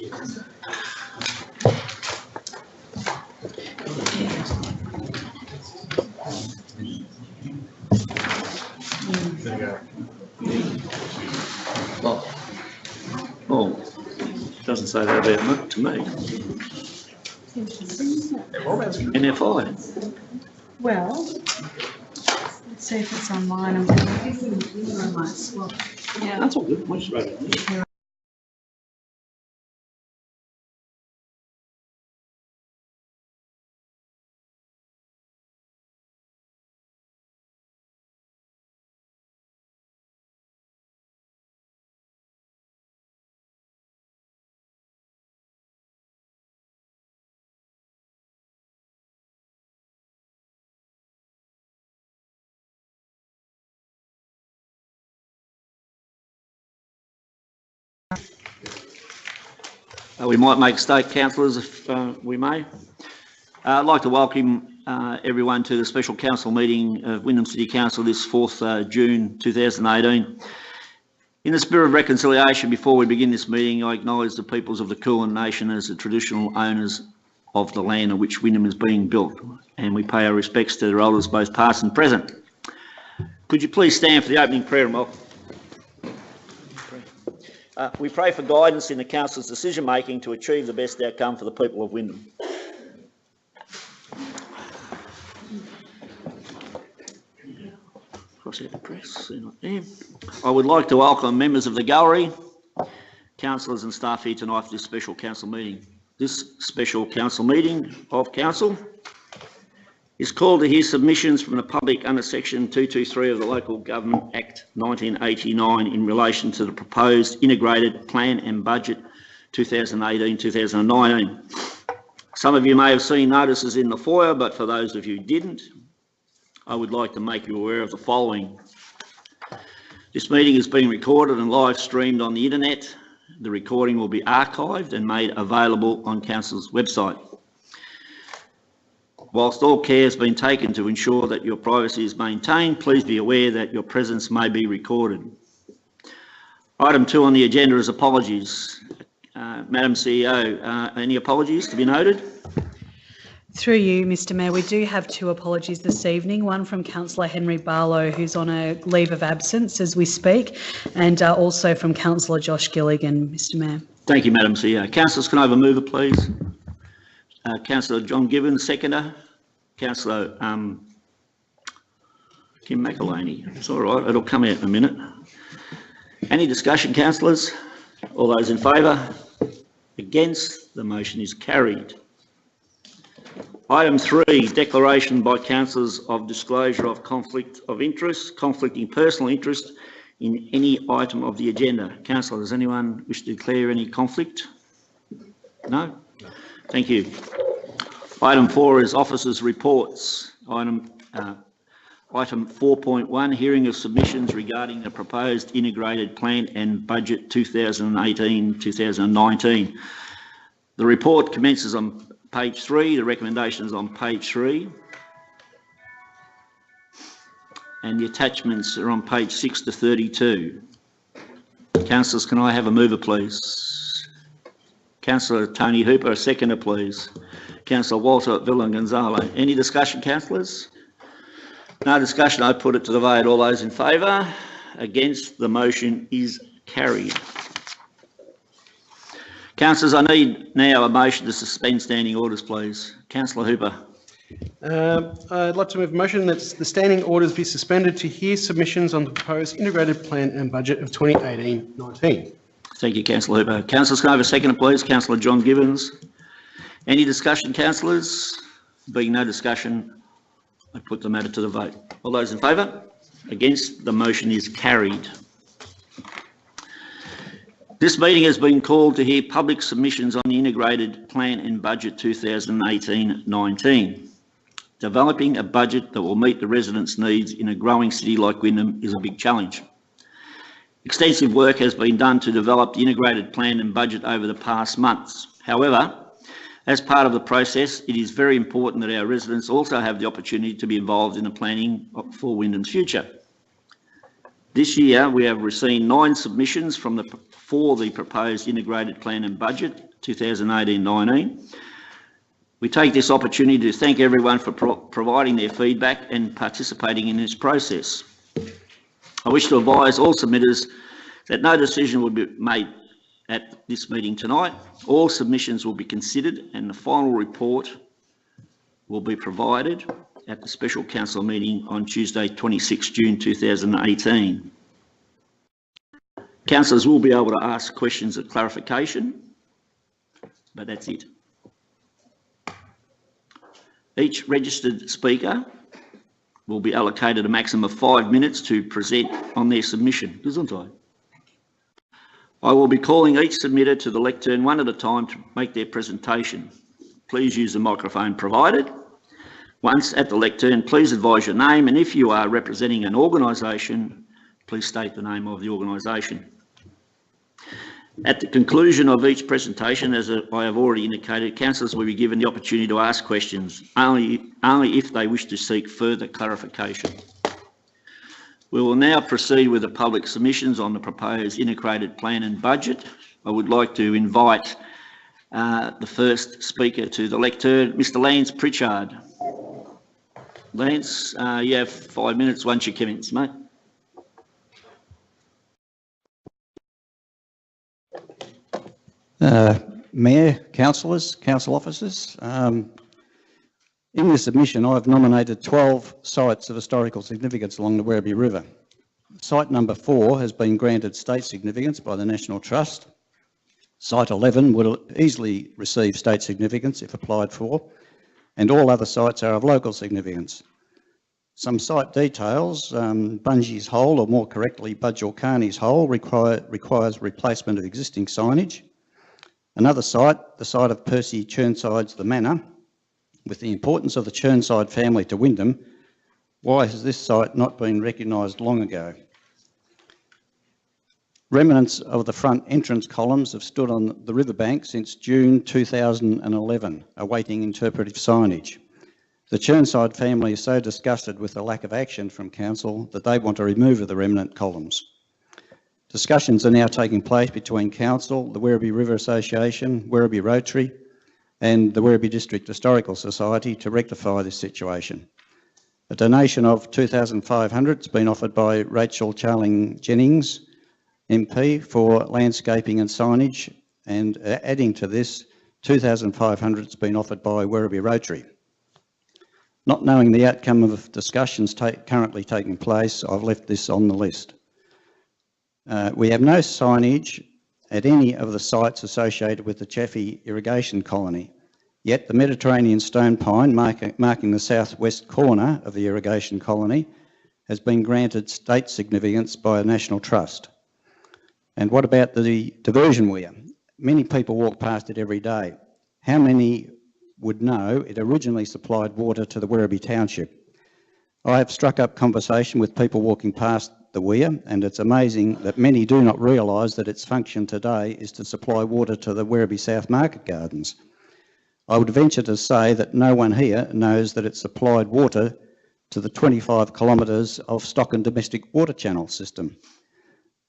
Oh, doesn't say that about much to me. NFI. Well, let's see if it's online. I'm I might swap. Yeah, that's all good. We'll just write it down. We might make state councillors if we may. I'd like to welcome everyone to the special council meeting of Wyndham City Council this 4th June 2018. In the spirit of reconciliation, before we begin this meeting, I acknowledge the peoples of the Kulin Nation as the traditional owners of the land on which Wyndham is being built, and we pay our respects to their elders both past and present. Could you please stand for the opening prayer and welcome? We pray for guidance in the council's decision making to achieve the best outcome for the people of Wyndham. Cross out the press, they're not there. I would like to welcome members of the gallery, councillors and staff here tonight for this special council meeting. This special council meeting of council is called to hear submissions from the public under section 223 of the Local Government Act 1989 in relation to the proposed integrated plan and budget 2018-2019. Some of you may have seen notices in the foyer, but for those of you who didn't, I would like to make you aware of the following. This meeting is being recorded and live streamed on the internet. The recording will be archived and made available on Council's website. Whilst all care has been taken to ensure that your privacy is maintained, please be aware that your presence may be recorded. Item 2 on the agenda is apologies. Madam CEO, any apologies to be noted? Through you, Mr Mayor, we do have 2 apologies this evening, one from Councillor Henry Barlow, who's on a leave of absence as we speak, and also from Councillor Josh Gilligan, Mr Mayor. Thank you, Madam CEO. Councillors, can I have a mover, please? Councillor John Gibbons, seconder. Councillor Kim McElhaney. It's all right, it'll come out in a minute. Any discussion, councillors? All those in favour? Against? The motion is carried. Item 3, declaration by councillors of disclosure of conflict of interest, conflicting personal interest in any item of the agenda. Councillor, does anyone wish to declare any conflict? No? Thank you. Item 4 is officers' reports. Item 4.1, hearing of submissions regarding the proposed integrated plan and budget 2018-2019. The report commences on page 3, the recommendations on page 3, and the attachments are on page 6 to 32. Councillors, can I have a mover, please? Councillor Tony Hooper, a seconder, please. Councillor Walter Villan-Gonzalo. Any discussion, councillors? No discussion. I put it to the vote. All those in favour? Against? The motion is carried. Councillors, I need now a motion to suspend standing orders, please. Councillor Hooper. I'd like to move a motion that the standing orders be suspended to hear submissions on the proposed integrated plan and budget of 2018-19. Thank you, Councillor Hooper. Councillors, can I have a seconder, please? Councillor John Gibbons. Any discussion, councillors? Being no discussion, I put the matter to the vote. All those in favour? Against? The motion is carried. This meeting has been called to hear public submissions on the integrated plan and budget 2018-19. Developing a budget that will meet the residents' needs in a growing city like Wyndham is a big challenge. Extensive work has been done to develop the integrated plan and budget over the past months. However, as part of the process, it is very important that our residents also have the opportunity to be involved in the planning for Wyndham's future. This year, we have received 9 submissions for the proposed integrated plan and budget 2018-19. We take this opportunity to thank everyone for providing their feedback and participating in this process. I wish to advise all submitters that no decision will be made at this meeting tonight. All submissions will be considered and the final report will be provided at the special council meeting on Tuesday, 26 June 2018. Councillors will be able to ask questions of clarification, but that's it. Each registered speaker will be allocated a maximum of 5 minutes to present on their submission. I will be calling each submitter to the lectern one at a time to make their presentation. Please use the microphone provided. Once at the lectern, please advise your name, and if you are representing an organisation, please state the name of the organisation. At the conclusion of each presentation, as I have already indicated, councillors will be given the opportunity to ask questions, only if they wish to seek further clarification. We will now proceed with the public submissions on the proposed integrated plan and budget. I would like to invite the first speaker to the lectern, Mr. Lance Pritchard. Lance, you have 5 minutes once you commence, mate. Mayor, councillors, council officers, in this submission I've nominated 12 sites of historical significance along the Werribee River. Site number 4 has been granted state significance by the National Trust. Site 11 will easily receive state significance if applied for, and all other sites are of local significance. Some site details: Bungie's Hole, or more correctly Budgelcarney's Hole, requires replacement of existing signage. Another site, the site of Percy Chirnside's The Manor. With the importance of the Chirnside family to Wyndham, why has this site not been recognised long ago? Remnants of the front entrance columns have stood on the riverbank since June 2011, awaiting interpretive signage. The Chirnside family is so disgusted with the lack of action from council that they want a removal of the remnant columns. Discussions are now taking place between council, the Werribee River Association, Werribee Rotary and the Werribee District Historical Society to rectify this situation. A donation of $2,500 has been offered by Rachel Charling Jennings, MP, for landscaping and signage, and adding to this, $2,500 has been offered by Werribee Rotary. Not knowing the outcome of discussions currently taking place, I've left this on the list. We have no signage at any of the sites associated with the Chaffey irrigation colony, yet the Mediterranean stone pine marking the southwest corner of the irrigation colony has been granted state significance by a National Trust. And what about the diversion weir? Many people walk past it every day. How many would know it originally supplied water to the Werribee Township? I have struck up conversation with people walking past the weir, and it's amazing that many do not realise that its function today is to supply water to the Werribee South Market Gardens. I would venture to say that no one here knows that it supplied water to the 25 kilometres of Stockton domestic water channel system.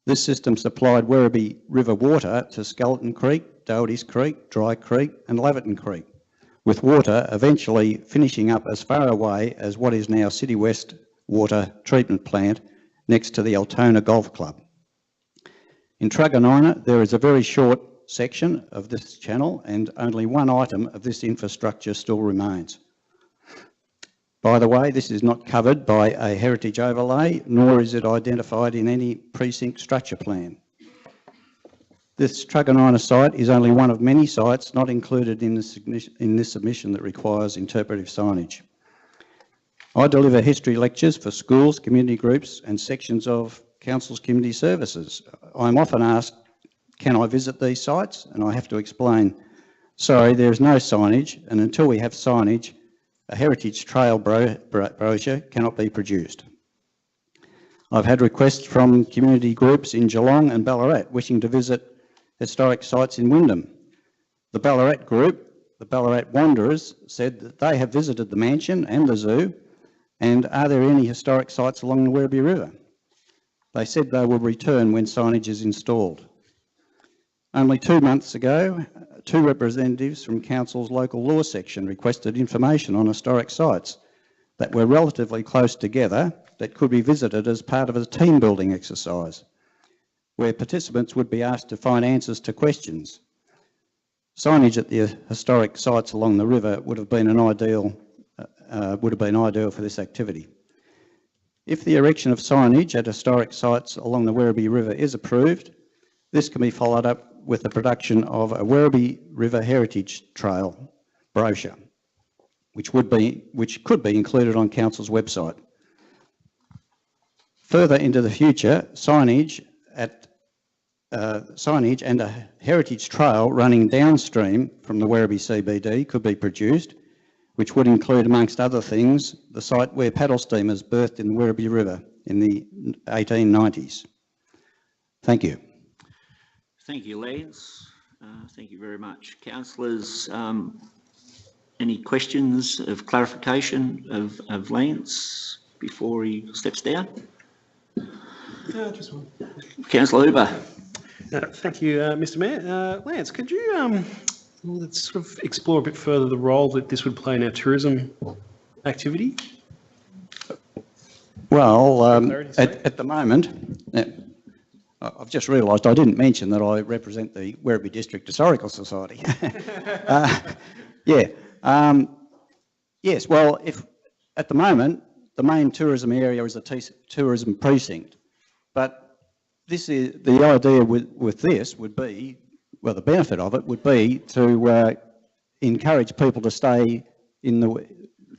This system supplied Werribee River water to Skeleton Creek, Doherty's Creek, Dry Creek and Laverton Creek, with water eventually finishing up as far away as what is now City West Water Treatment Plant next to the Altona Golf Club. In Truganina, there is a very short section of this channel and only one item of this infrastructure still remains. By the way, this is not covered by a heritage overlay, nor is it identified in any precinct structure plan. This Truganina site is only one of many sites not included in this submission that requires interpretive signage. I deliver history lectures for schools, community groups and sections of council's community services. I'm often asked, can I visit these sites? And I have to explain, sorry, there is no signage, and until we have signage, a heritage trail brochure cannot be produced. I've had requests from community groups in Geelong and Ballarat wishing to visit historic sites in Wyndham. The Ballarat group, the Ballarat Wanderers, said that they have visited the mansion and the zoo, and are there any historic sites along the Werribee River? They said they will return when signage is installed. Only 2 months ago, two representatives from Council's local law section requested information on historic sites that were relatively close together that could be visited as part of a team building exercise, where participants would be asked to find answers to questions. Signage at the historic sites along the river would have been ideal for this activity. If the erection of signage at historic sites along the Werribee River is approved, this can be followed up with the production of a Werribee River Heritage Trail brochure, which could be included on Council's website. Further into the future, signage and a heritage trail running downstream from the Werribee CBD could be produced, which would include, amongst other things, the site where paddle steamers berthed in the Werribee River in the 1890s. Thank you. Thank you, Lance. Thank you very much. Councillors, any questions of clarification of Lance before he steps down? Just one. Councillor Hooper. Thank you, Mr. Mayor. Lance, could you let's sort of explore a bit further the role that this would play in our tourism activity? Well, at the moment, I've just realised I didn't mention that I represent the Werribee District Historical Society. Yes, well, if at the moment the main tourism area is a tourism precinct, but this is the idea with this would be, well, the benefit of it would be to encourage people to stay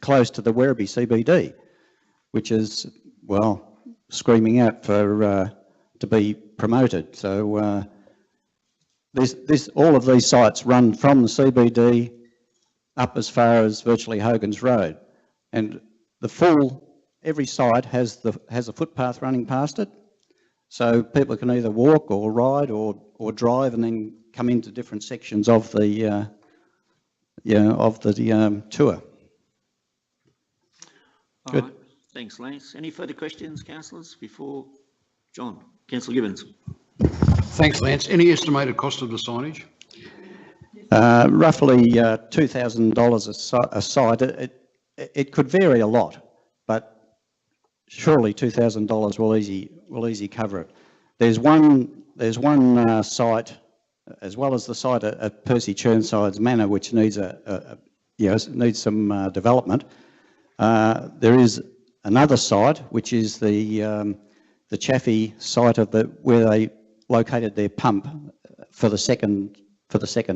close to the Werribee CBD, which is, well, screaming out for to be promoted. So all of these sites run from the CBD up as far as virtually Hogan's Road, and every site has a footpath running past it, so people can either walk or ride or drive and then come into different sections of the tour. All Good. right. Thanks, Lance. Any further questions, councillors, before John? Councillor Gibbons. Thanks, Lance. Any estimated cost of the signage? Roughly $2,000 a site. It could vary a lot, but surely $2,000 will easy cover it. There's one site, as well as the site at Percy Churnside's Manor, which needs needs some development. There is another site, which is the Chaffey site where they located their pump for the second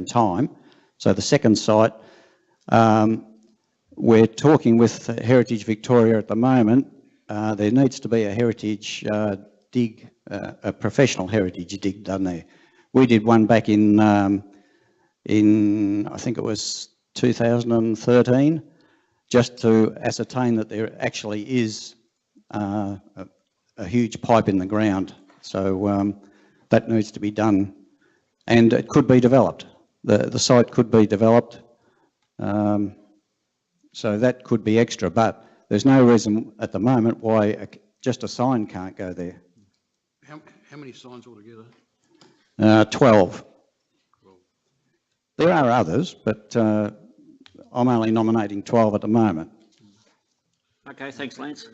time. So the second site, we're talking with Heritage Victoria at the moment. There needs to be a heritage dig, a professional heritage dig done there. We did one back in I think it was 2013, just to ascertain that there actually is a huge pipe in the ground. So that needs to be done, and it could be developed. The site could be developed, so that could be extra, but there's no reason at the moment why just a sign can't go there. How many signs altogether? 12. There are others, but I'm only nominating 12 at the moment. Okay, thanks, Lance.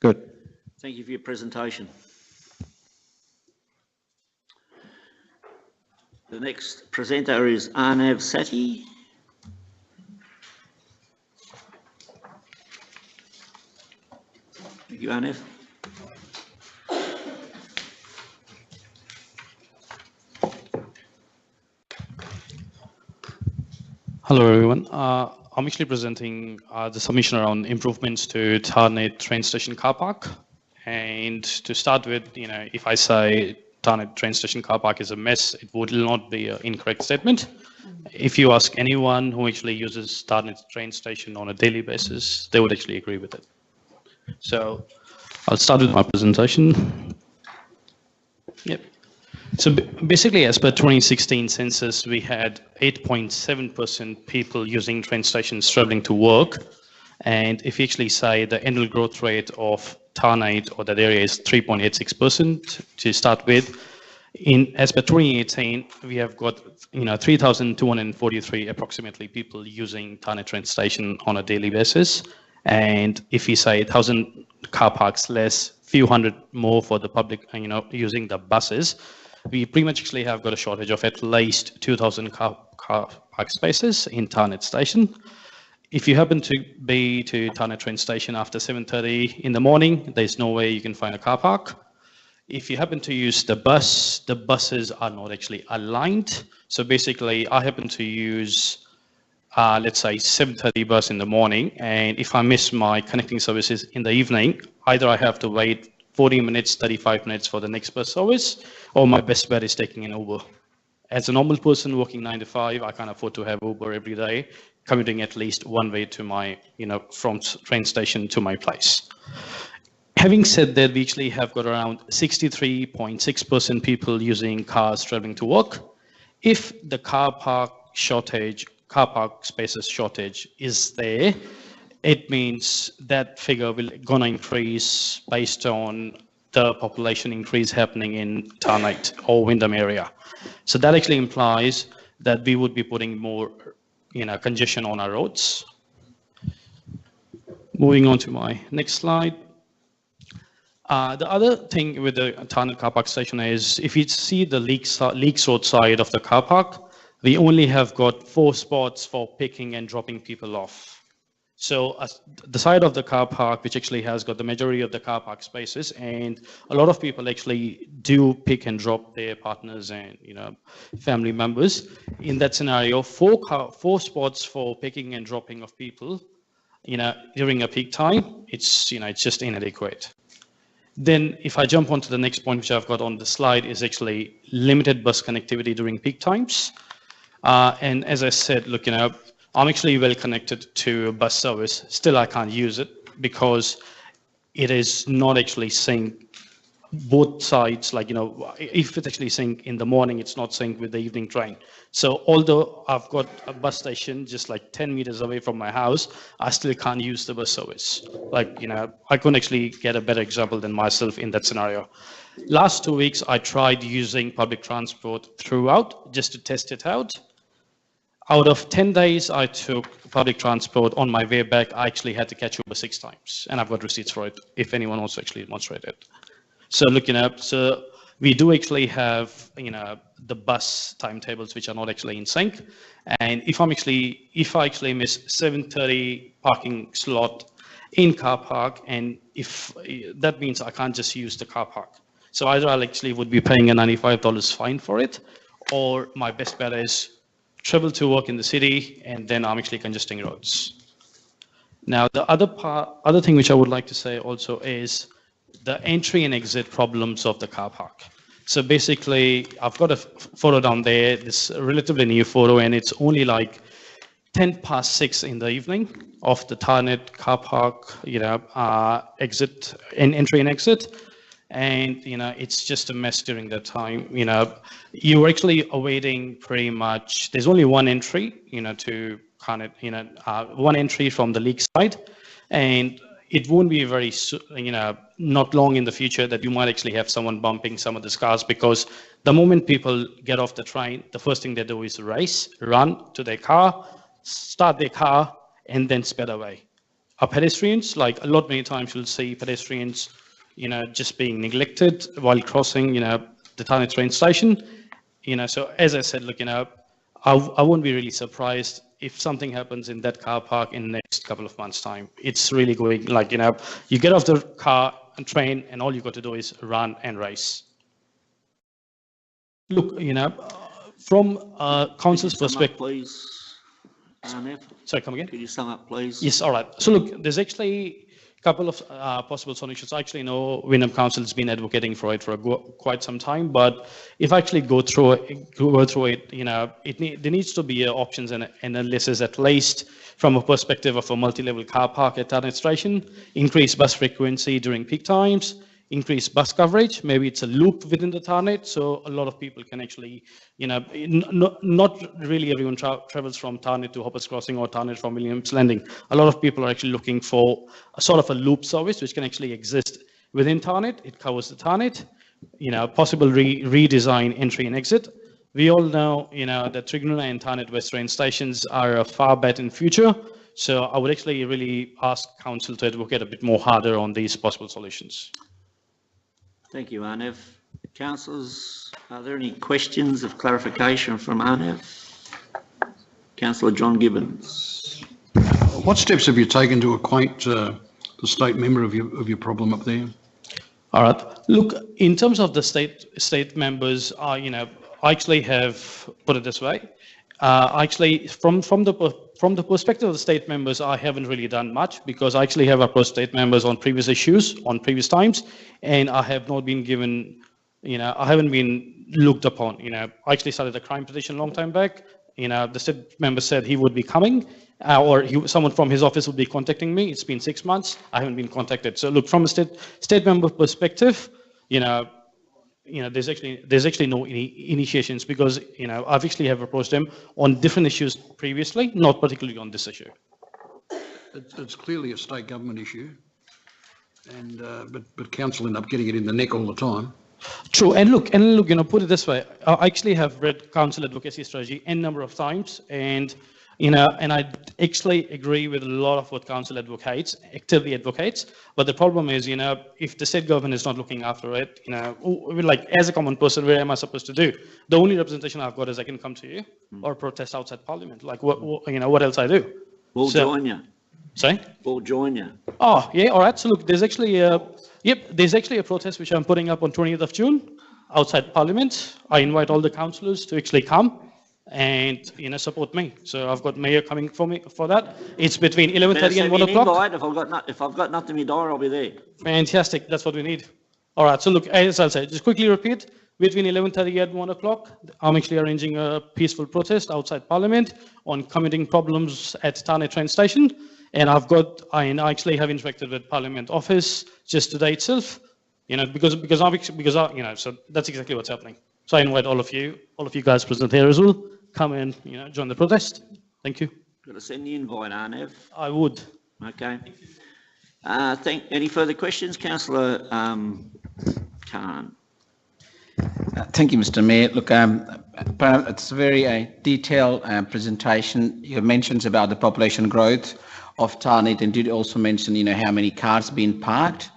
Good. Thank you for your presentation. The next presenter is Arnav Sathi. Thank you, Arnav. Hello, everyone. I'm actually presenting the submission around improvements to Tarneit train station car park. And to start with, if I say Tarneit train station car park is a mess, it would not be an incorrect statement. If you ask anyone who actually uses Tarneit train station on a daily basis, they would actually agree with it. So I'll start with my presentation. Yep. So basically, as per 2016 census, we had 8.7% people using train stations traveling to work. And if you actually say the annual growth rate of Tarneit or that area is 3.86% to start with, As per 2018, we have got 3,243 approximately people using Tarneit train station on a daily basis. And if we say 1,000 car parks less, few hundred more for the public, using the buses, we pretty much actually have got a shortage of at least 2,000 car park spaces in Tarneit station. If you happen to be to Tarneit train station after 7:30 in the morning, there's no way you can find a car park. If you happen to use the bus, the buses are not actually aligned. So basically, I happen to use, let's say, 7:30 bus in the morning, and if I miss my connecting services in the evening, either I have to wait 40 minutes, 35 minutes for the next bus service, or my best bet is taking an Uber. As a normal person working 9 to 5, I can't afford to have Uber every day, commuting at least one way to my, from train station to my place. Having said that, we actually have got around 63.6% people using cars traveling to work. If the car park spaces shortage is there, it means that figure will gonna increase based on the population increase happening in Tarneit or Wyndham area. So that actually implies that we would be putting more, congestion on our roads. Moving on to my next slide. The other thing with the Tarneit car park station is, if you see the Leeks Road side of the car park, we only have got 4 spots for picking and dropping people off. So the side of the car park, which actually has got the majority of the car park spaces, and a lot of people actually do pick and drop their partners and family members. In that scenario, 4 spots for picking and dropping of people, during a peak time, it's just inadequate. Then if I jump onto the next point, which I've got on the slide, is actually limited bus connectivity during peak times. And as I said, look, I'm actually well connected to a bus service. Still, I can't use it because it is not actually synced both sides. Like, if it's actually synced in the morning, it's not synced with the evening train. So although I've got a bus station just like 10 meters away from my house, I still can't use the bus service. Like, I couldn't actually get a better example than myself in that scenario. Last 2 weeks, I tried using public transport throughout just to test it out. Out of 10 days I took public transport, on my way back, I actually had to catch Uber 6 times, and I've got receipts for it, if anyone also actually demonstrated. So looking up, so we do actually have, the bus timetables which are not actually in sync. And if I actually miss 7:30 parking slot in car park, and if that means I can't just use the car park. So either I actually would be paying a $95 fine for it, or my best bet is travel to work in the city, and then I'm actually congesting roads. Now, the other thing which I would like to say also is the entry and exit problems of the car park. So basically, I've got a photo down there, this relatively new photo, and it's only like 6:10 in the evening of the Tarneit car park, exit and entry and exit. And, it's just a mess during that time. You're actually awaiting pretty much, there's only one entry, to kind of, one entry from the Leek side. And it won't be very, not long in the future that you might actually have someone bumping some of the cars, because the moment people get off the train, the first thing they do is run to their car, start their car, and then sped away. Our pedestrians, like many times you'll see pedestrians, just being neglected while crossing, the Tarneit train station. So as I said, I won't be really surprised if something happens in that car park in the next couple of months' time. It's really going, you get off the car and train, and all you got to do is run and race. Look, from council's perspective, please. Nev, sorry, come again? could you sum up, please? Yes, all right. So look, there's actually a couple of possible solutions. I actually know Wyndham Council has been advocating for it for quite some time, but if I actually go through it, there needs to be options and analysis, at least from a perspective of a multi-level car park at Tarneit station, increase bus frequency during peak times, increase bus coverage. Maybe it's a loop within the Tarneit, so a lot of people can actually, not really everyone travels from Tarneit to Hoppers Crossing or Tarneit from Williams Landing. A lot of people are actually looking for a sort of a loop service which can actually exist within Tarneit. It covers the Tarneit. possible redesign entry and exit. We all know, that Triguna and Tarnet West train stations are a far better in future. So I would actually really ask council to advocate a bit more harder on these possible solutions. Thank you, Arnev. Councillors, are there any questions of clarification from Arnev? Councillor John Gibbons. What steps have you taken to acquaint the state member of your problem up there? All right. Look, in terms of the state members, I actually have put it this way. Actually, from the perspective of the state members, I haven't really done much because I actually have approached state members on previous issues, on previous times, and I have not been given, I haven't been looked upon. I actually started a crime petition a long time back. The state member said he would be coming, or someone from his office would be contacting me. It's been 6 months. I haven't been contacted. So look, from a state member perspective, there's actually no initiations because I've actually have approached them on different issues previously, not particularly on this issue. It's clearly a state government issue, and but council end up getting it in the neck all the time. True, and look, put it this way, I actually have read council advocacy strategy n number of times, and and I actually agree with a lot of what council actively advocates. But the problem is, if the state government is not looking after it, like as a common person, where am I supposed to do? The only representation I've got is I can come to you or protest outside Parliament. Like what else I do? We'll join you. Sorry? We'll join you. Oh, yeah, all right. So look, there's actually a protest which I'm putting up on 20th of June outside Parliament. I invite all the councillors to actually come and support me. So I've got mayor coming for me for that. It's between 11:30 and 1 o'clock. If I've got nothing in my diary, I'll be there. Fantastic. That's what we need. All right. So look, as I'll say, just quickly repeat. Between 11:30 and 1 o'clock, I'm actually arranging a peaceful protest outside Parliament on commuting problems at Tarnet train station. And I actually have interacted with Parliament office just today itself, so that's exactly what's happening. So I invite all of you guys present here as well, come and, join the protest. Thank you. Got to send the invite, Arnev. I would. Okay. Any further questions, Councillor Khan? Thank you, Mr. Mayor. Look, it's a very detailed presentation. You mentioned about the population growth of Tarnet, and did also mention, how many cars being parked.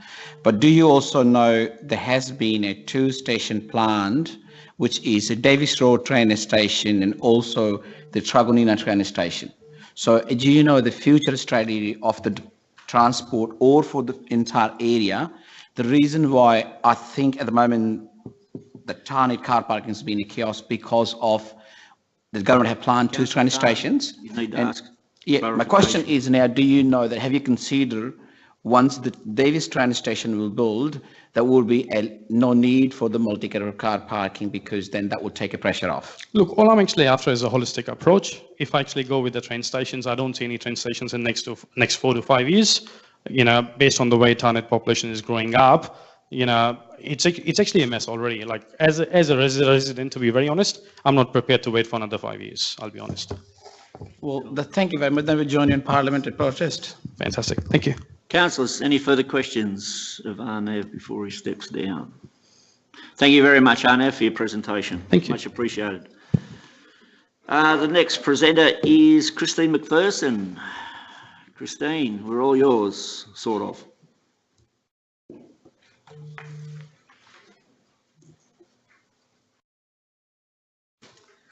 But do you also know there has been a 2-station planned, which is a Davis Road train station and also the Truganina train station. So do you know the future strategy of the transport or for the entire area? The reason why I think at the moment the Tarnet car parking has been a chaos because of the government have planned 2 train stations. You need to ask. Yeah, my question is now, do you know that, have you considered once the Davis train station will build, there will be no need for the multi-category car parking because then that would take a pressure off? Look, all I'm actually after is a holistic approach. If I actually go with the train stations, I don't see any train stations in next 4 to 5 years. Based on the way Tarnet population is growing up, it's actually a mess already. Like as a resident, to be very honest, I'm not prepared to wait for another 5 years. I'll be honest. Well, thank you very much. Then we'll join you in Parliament at protest. Fantastic. Thank you. Councillors, any further questions of Arnev before he steps down? Thank you very much, Arnev, for your presentation. Thank you. Much appreciated. The next presenter is Christine McPherson. Christine, we're all yours, sort of.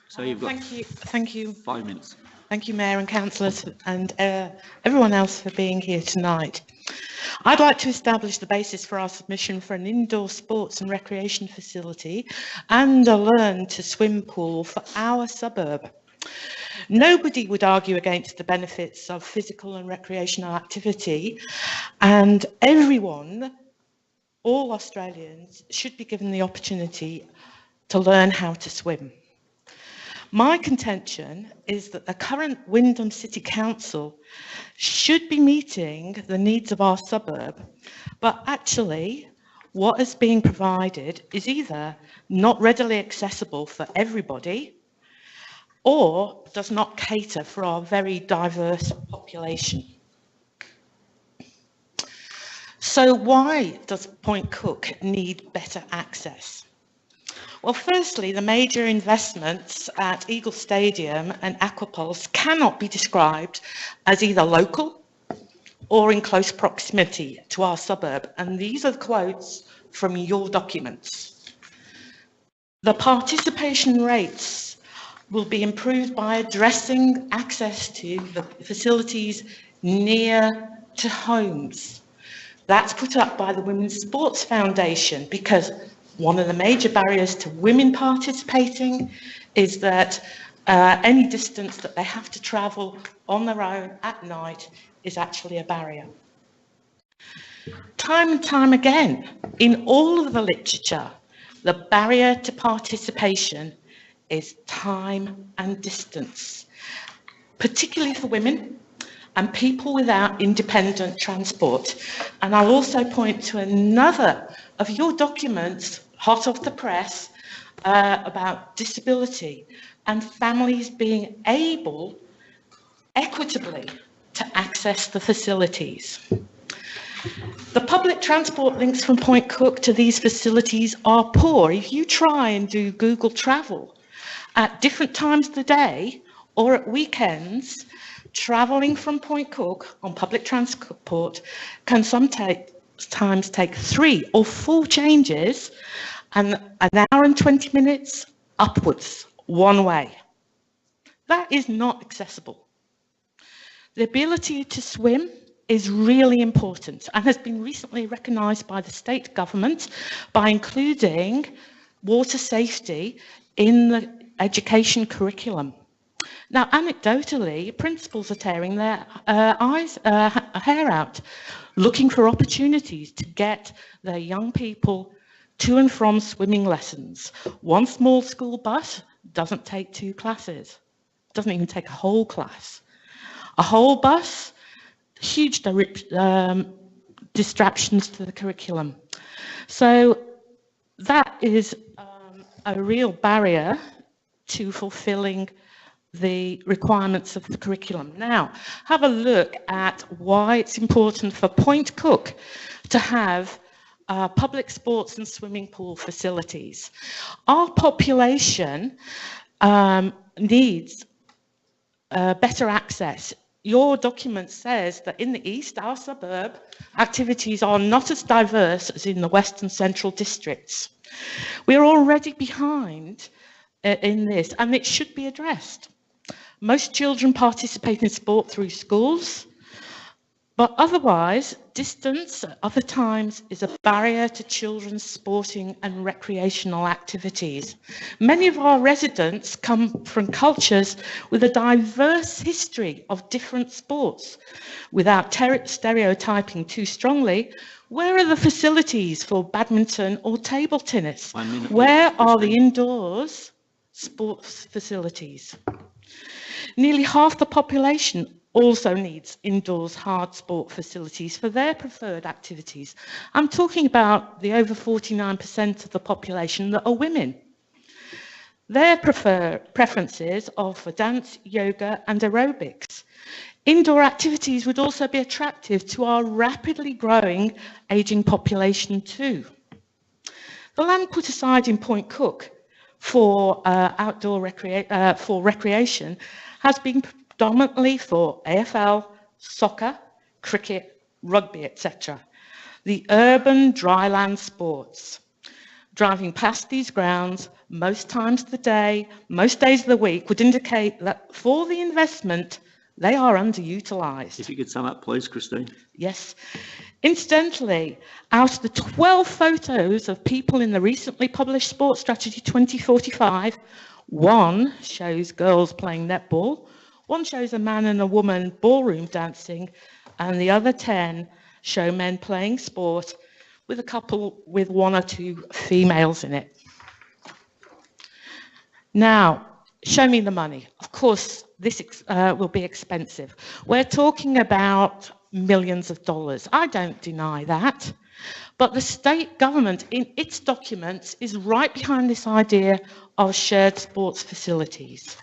So you've got Thank you. 5 minutes. Thank you, Mayor and councillors and everyone else for being here tonight. I'd like to establish the basis for our submission for an indoor sports and recreation facility and a learn to swim pool for our suburb. Nobody would argue against the benefits of physical and recreational activity, and everyone, all Australians, should be given the opportunity to learn how to swim. My contention is that the current Wyndham City Council should be meeting the needs of our suburb, but actually what is being provided is either not readily accessible for everybody or does not cater for our very diverse population. So why does Point Cook need better access? Well, firstly, the major investments at Eagle Stadium and Aquapulse cannot be described as either local or in close proximity to our suburb. And these are the quotes from your documents. The participation rates will be improved by addressing access to the facilities near to homes. That's put up by the Women's Sports Foundation, because one of the major barriers to women participating is that any distance that they have to travel on their own at night is actually a barrier. Time and time again, in all of the literature, the barrier to participation is time and distance, particularly for women and people without independent transport. And I'll also point to another of your documents, hot off the press, about disability and families being able equitably to access the facilities. The public transport links from Point Cook to these facilities are poor. If you try and do Google Travel at different times of the day or at weekends, travelling from Point Cook on public transport can sometimes take 3 or 4 changes and an hour and 20 minutes upwards, one way. That is not accessible. The ability to swim is really important and has been recently recognised by the state government by including water safety in the education curriculum. Now, anecdotally, principals are tearing their hair out, looking for opportunities to get their young people to and from swimming lessons. One small school bus doesn't take 2 classes, doesn't even take a whole class. A whole bus, huge distractions to the curriculum. So that is a real barrier to fulfilling the requirements of the curriculum. Now, have a look at why it's important for Point Cook to have public sports and swimming pool facilities. Our population needs better access. Your document says that in the east, our suburb, activities are not as diverse as in the west and central districts. We're already behind in this, and it should be addressed. Most children participate in sport through schools, but otherwise, distance at other times is a barrier to children's sporting and recreational activities. Many of our residents come from cultures with a diverse history of different sports. Without stereotyping too strongly, where are the facilities for badminton or table tennis? 1 minute. Where are the indoors sports facilities? Nearly half the population also needs indoors hard sport facilities for their preferred activities. I'm talking about the over 49% of the population that are women. Their preferences are for dance, yoga and aerobics. Indoor activities would also be attractive to our rapidly growing ageing population too. The land put aside in Point Cook for outdoor recreation has been predominantly for AFL, soccer, cricket, rugby, etc. The urban dryland sports. Driving past these grounds most times of the day, most days of the week would indicate that for the investment, they are underutilised. If you could sum up, please, Christine. Yes. Incidentally, out of the 12 photos of people in the recently published Sports Strategy 2045, one shows girls playing netball, one shows a man and a woman ballroom dancing, and the other 10 show men playing sport with a couple with 1 or 2 females in it. Now, show me the money. Of course, this will be expensive. We're talking about millions of dollars. I don't deny that. But the state government in its documents is right behind this idea of shared sports facilities.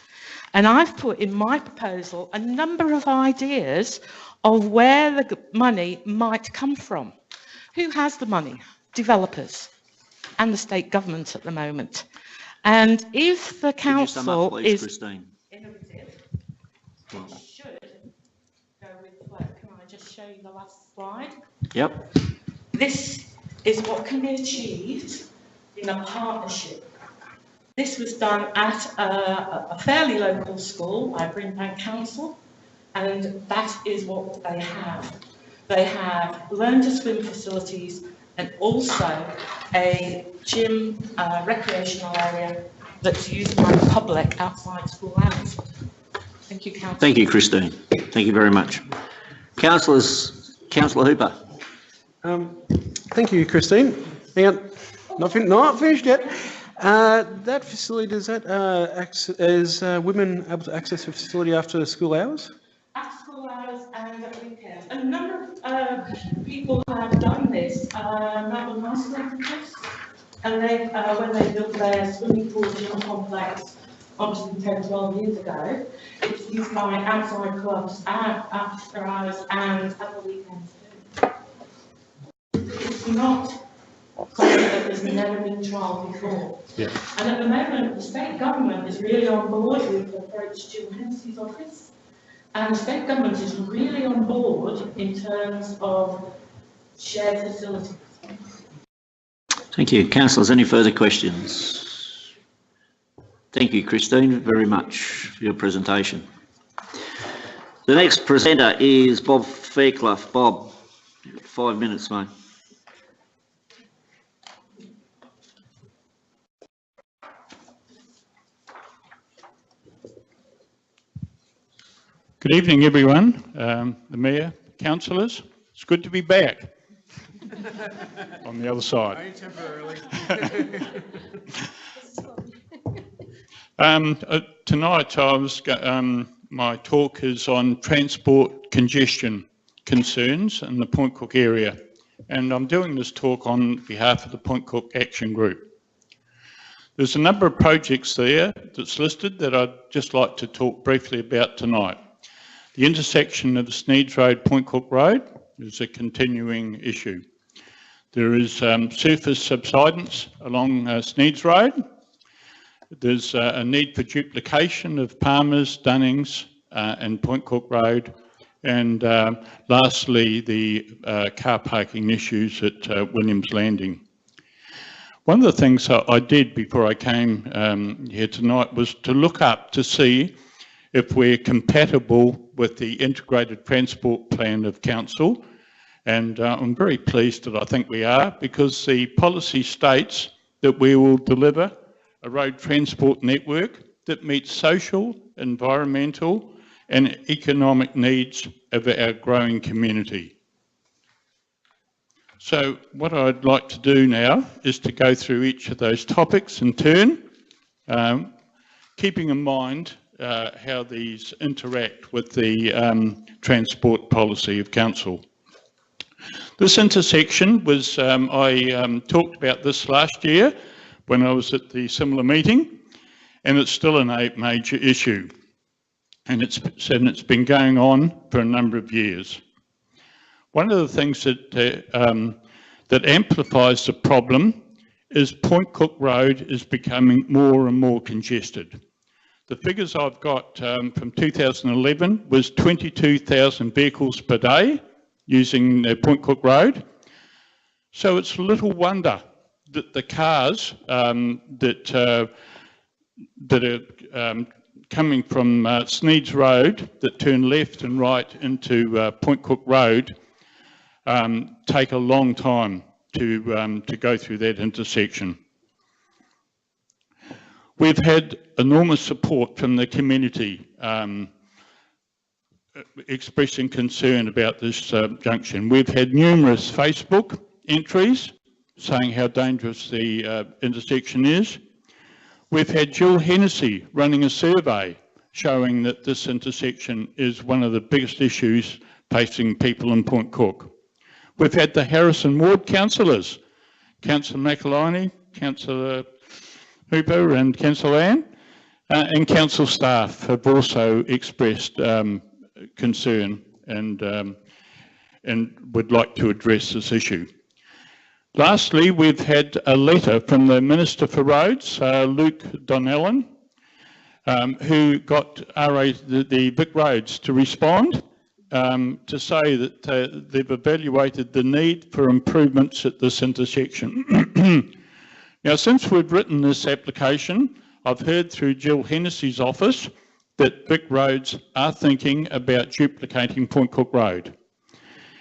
And I've put in my proposal a number of ideas of where the money might come from. Who has the money? Developers and the state government at the moment. And if the Could you sum up, council please, is Christine? innovative, it should go with flow. Can I just show you the last slide? Yep. This is what can be achieved in a partnership. This was done at a fairly local school by Brimbank Council, and that is what they have. They have learn to swim facilities and also a gym recreational area that's used by the public outside school hours. Thank you, Councillor. Thank you, Christine. Thank you very much. Councillor Hooper. Thank you, Christine. Hang on, not finished yet. That facility, does that is women able to access the facility after school hours? At school hours and at weekends. A number of people have done this. Melbourne High School did this. And they, when they built their swimming pool gym complex, obviously 10, 12 years ago, it's used by outside clubs after hours and at the weekends too. It's not something that has never been trialled before. Yeah. And at the moment, the state government is really on board. We've approached Jill Hennessey's office. And the state government is really on board in terms of shared facilities. Thank you. Councillors, any further questions? Thank you, Christine, very much for your presentation. The next presenter is Bob Fairclough. Bob, 5 minutes, mate. Good evening, everyone. The Mayor, councillors, it's good to be back on the other side. Only temporarily. Tonight, my talk is on transport congestion concerns in the Point Cook area, and I'm doing this talk on behalf of the Point Cook Action Group. There's a number of projects there that's listed that I'd just like to talk briefly about tonight. The intersection of the Sneeds Road, Point Cook Road is a continuing issue. There is surface subsidence along Sneeds Road. There's a need for duplication of Palmer's, Dunnings and Point Cook Road. And lastly, the car parking issues at Williams Landing. One of the things I did before I came here tonight was to look up to see if we're compatible with the Integrated Transport Plan of Council. And I'm very pleased that I think we are, because the policy states that we will deliver a road transport network that meets social, environmental and economic needs of our growing community. So what I'd like to do now is to go through each of those topics in turn, keeping in mind how these interact with the transport policy of council. This intersection was, I talked about this last year when I was at the similar meeting, and it's still a major issue. And it's been going on for a number of years. One of the things that that amplifies the problem is Point Cook Road is becoming more and more congested. The figures I've got from 2011 was 22,000 vehicles per day using Point Cook Road. So it's little wonder that the cars that are coming from Sneeds Road that turn left and right into Point Cook Road take a long time to go through that intersection. We've had enormous support from the community expressing concern about this junction. We've had numerous Facebook entries saying how dangerous the intersection is. We've had Jill Hennessey running a survey showing that this intersection is one of the biggest issues facing people in Point Cook. We've had the Harrison Ward councillors, Councillor McElhinney, Councillor Hooper and Councillor Ann, and council staff have also expressed concern and would like to address this issue. Lastly, we've had a letter from the Minister for Roads, Luke Donnellan, who got the Vic Roads to respond to say that they've evaluated the need for improvements at this intersection. Now, since we've written this application, I've heard through Jill Hennessy's office that Vic Roads are thinking about duplicating Point Cook Road.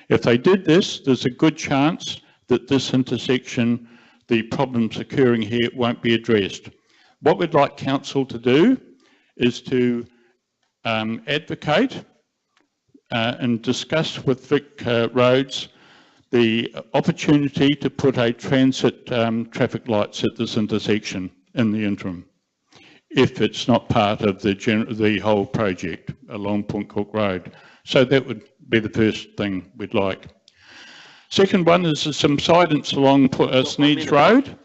If they did this, there's a good chance that this intersection, the problems occurring here, won't be addressed. What we'd like council to do is to advocate and discuss with Vic Roads the opportunity to put a transit traffic lights at this intersection in the interim, if it's not part of the whole project along Point Cook Road. So that would be the first thing we'd like. Second one is the subsidence along Sneeds Road.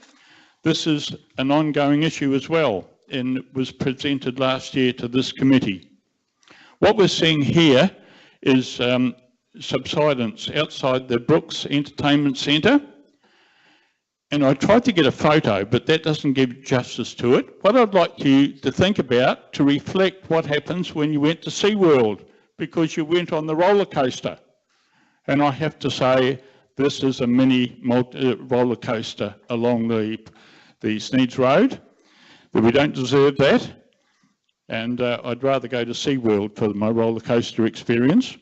This is an ongoing issue as well, and it was presented last year to this committee. What we're seeing here is subsidence outside the Brooks Entertainment Centre. And I tried to get a photo, but that doesn't give justice to it. What I'd like you to think about, to reflect what happens when you went to SeaWorld, because you went on the roller coaster. And I have to say, this is a mini roller coaster along the Sneeds Road, but we don't deserve that. And I'd rather go to SeaWorld for my roller coaster experience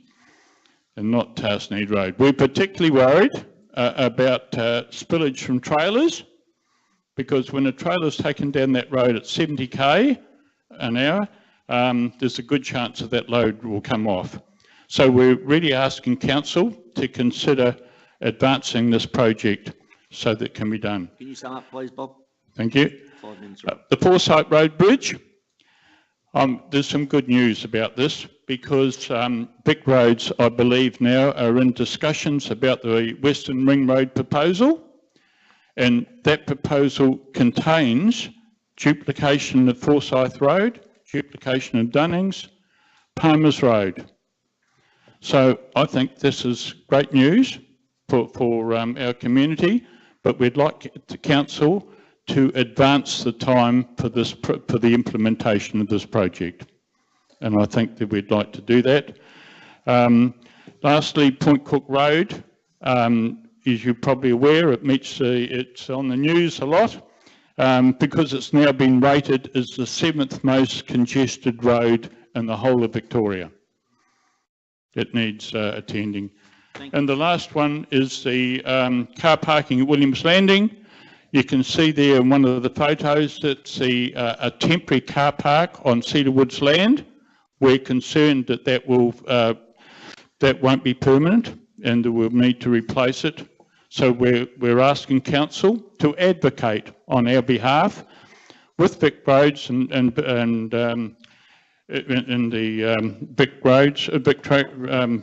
and not Sneeds Road. We're particularly worried about spillage from trailers, because when a trailer's taken down that road at 70 km an hour, there's a good chance that that load will come off. So we're really asking council to consider advancing this project so that it can be done. Can you sum up, please, Bob? Thank you. 5 minutes. The Forsyth Road Bridge, there's some good news about this, because Vic Roads, I believe now, are in discussions about the Western Ring Road proposal, and that proposal contains duplication of Forsyth Road, duplication of Dunnings, Palmers Road. So I think this is great news for our community, but we'd like the council to advance the time for the implementation of this project. And I think that we'd like to do that. Lastly, Point Cook Road, as you're probably aware, it's on the news a lot, because it's now been rated as the 7th most congested road in the whole of Victoria. It needs attending. And the last one is the car parking at Williams Landing. You can see there in one of the photos that's a temporary car park on Cedar Woods land. We're concerned that that won't be permanent and that we'll need to replace it. So we're asking council to advocate on our behalf with Vic Roads and the Vic Roads, Vic Train,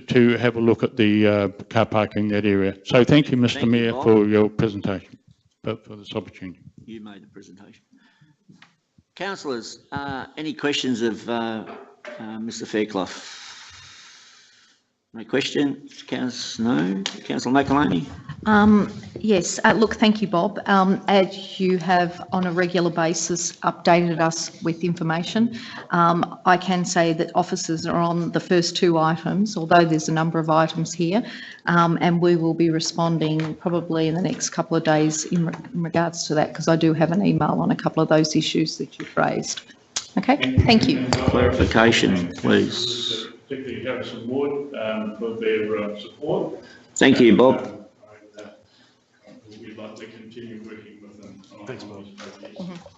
to have a look at the car parking in that area. So thank you, Mr. Mayor, for your presentation, for this opportunity. You made the presentation. Councillors, any questions of Mr. Fairclough? No question? No? Councillor McElhaney? Yes, look, thank you, Bob. As you have on a regular basis updated us with information, I can say that officers are on the first 2 items, although there's a number of items here, and we will be responding probably in the next couple of days in regards to that, because I do have an email on a couple of those issues that you've raised. Okay, thank you. Clarification, please. Particularly Harrison Ward for their support. Thank you, Bob. We'd like to continue working with them. Thanks, Bob.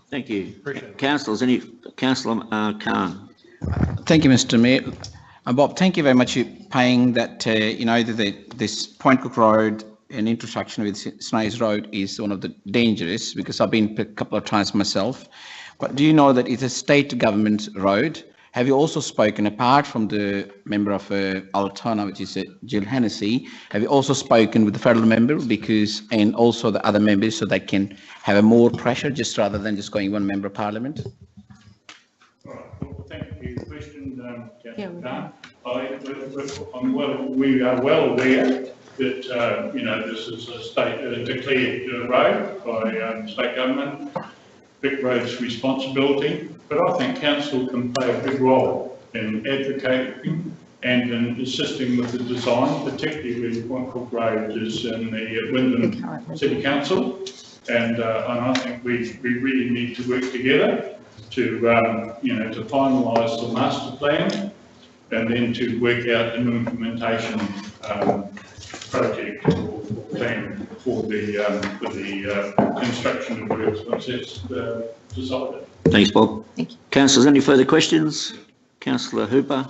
Thank you. Councillors, Councillor Khan. Thank you, Mr. Mayor. Bob, thank you very much for paying that, this Point Cook Road and intersection with Sneeds Road is one of the dangerous, because I've been a couple of times myself. But do you know that it's a state government road? Have you also spoken, apart from the member of Altona, which is Jill Hennessy, have you also spoken with the federal member, and also the other members, so they can have a more pressure, just rather than just going one member of parliament? All right. Well, thank you for your question. Councillor Khan. We are well aware that, you know, this is a state declared road by state government, Vic Road's responsibility, but I think council can play a big role in advocating and in assisting with the design, particularly when Point Cook Road is in the Wyndham City Council. And I think we really need to work together to, you know, to finalise the master plan and then to work out an implementation project or plan for the construction of works once it's decided. Thanks, Bob. Thank you. Councillors, any further questions? Councillor Hooper.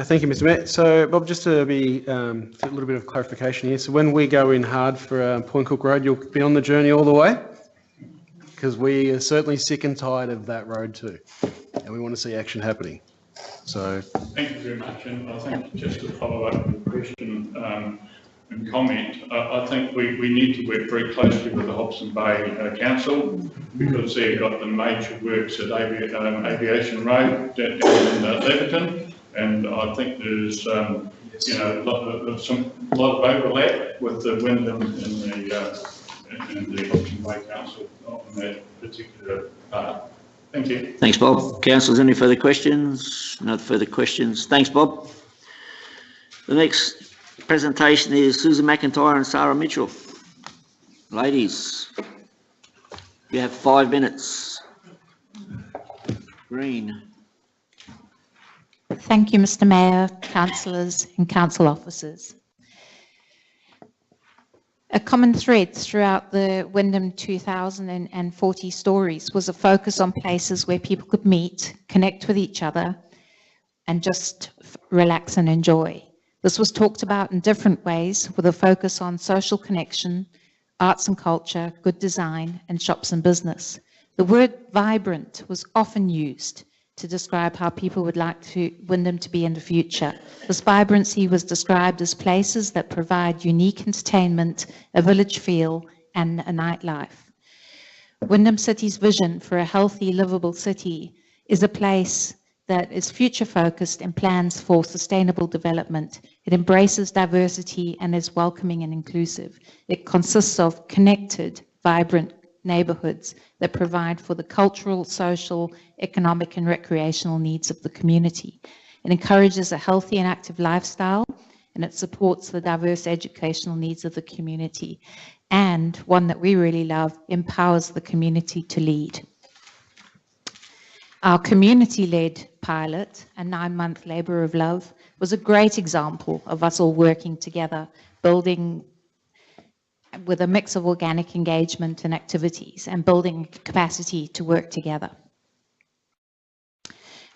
Thank you, Mr. Mayor. So, Bob, just to be a little bit of clarification here. So, when we go in hard for Point Cook Road, you'll be on the journey all the way? Because we are certainly sick and tired of that road too, and we want to see action happening. So, thank you very much. And I think just to follow up with the question and comment, I think we need to work very closely with the Hobson Bay Council because they've got the major works at Aviation Road in Leverton, and I think there's you know, a lot of overlap with the Wyndham and the Hobson Bay Council on that particular part. Thank you. Thanks, Bob. Councillors, any further questions? No further questions. Thanks, Bob. The next presentation is Susan McIntyre and Sarah Mitchell. Ladies, you have 5 minutes. Green. Thank you, Mr. Mayor, councillors and council officers. A common thread throughout the Wyndham 2040 stories was a focus on places where people could meet, connect with each other, and just relax and enjoy. This was talked about in different ways with a focus on social connection, arts and culture, good design, and shops and business. The word vibrant was often used to describe how people would like Wyndham to be in the future. This vibrancy was described as places that provide unique entertainment, a village feel, and a nightlife. Wyndham City's vision for a healthy, livable city is a place that is future-focused and plans for sustainable development. It embraces diversity and is welcoming and inclusive. It consists of connected, vibrant neighbourhoods that provide for the cultural, social, economic and recreational needs of the community. It encourages a healthy and active lifestyle, and it supports the diverse educational needs of the community. And one that we really love, empowers the community to lead. Our community-led pilot, a 9-month labour of love, was a great example of us all working together, building with a mix of organic engagement and activities and building capacity to work together.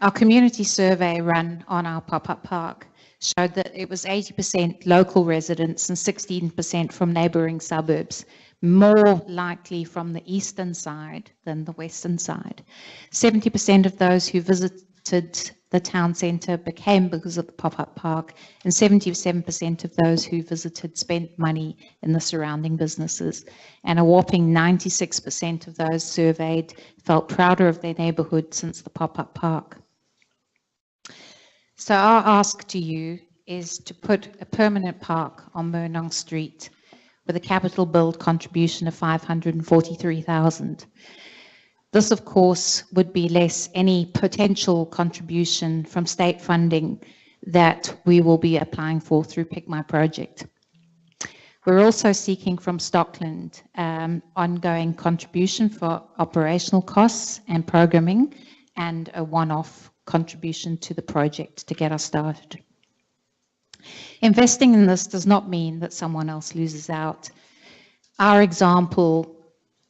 Our community survey run on our pop-up park showed that it was 80% local residents and 16% from neighbouring suburbs, more likely from the eastern side than the western side. 70% of those who visited the town centre became because of the pop-up park, and 77% of those who visited spent money in the surrounding businesses. And a whopping 96% of those surveyed felt prouder of their neighbourhood since the pop-up park. So our ask to you is to put a permanent park on Murnong Street with a capital build contribution of $543,000. This, of course, would be less any potential contribution from state funding that we will be applying for through Pick My Project. We're also seeking from Stockland ongoing contribution for operational costs and programming, and a one-off contribution to the project to get us started. Investing in this does not mean that someone else loses out. Our example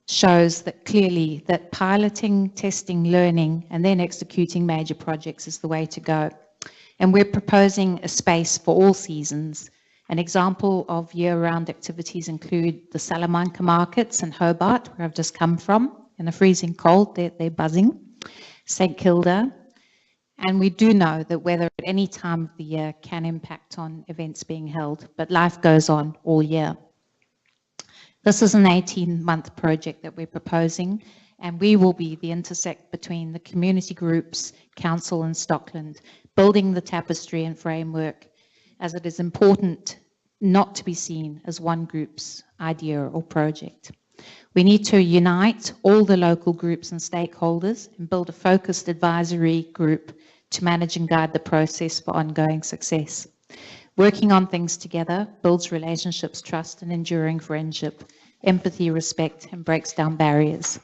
shows that clearly that piloting, testing, learning, and then executing major projects is the way to go. And we're proposing a space for all seasons. An example of year-round activities include the Salamanca markets in Hobart, where I've just come from, in the freezing cold, they're buzzing, St Kilda. And we do know that weather at any time of the year can impact on events being held, but life goes on all year. This is an 18-month project that we're proposing, and we will be the intersect between the community groups, council and Stockland, building the tapestry and framework, as it is important not to be seen as one group's idea or project. We need to unite all the local groups and stakeholders and build a focused advisory group to manage and guide the process for ongoing success. Working on things together builds relationships, trust and enduring friendship, empathy, respect, and breaks down barriers.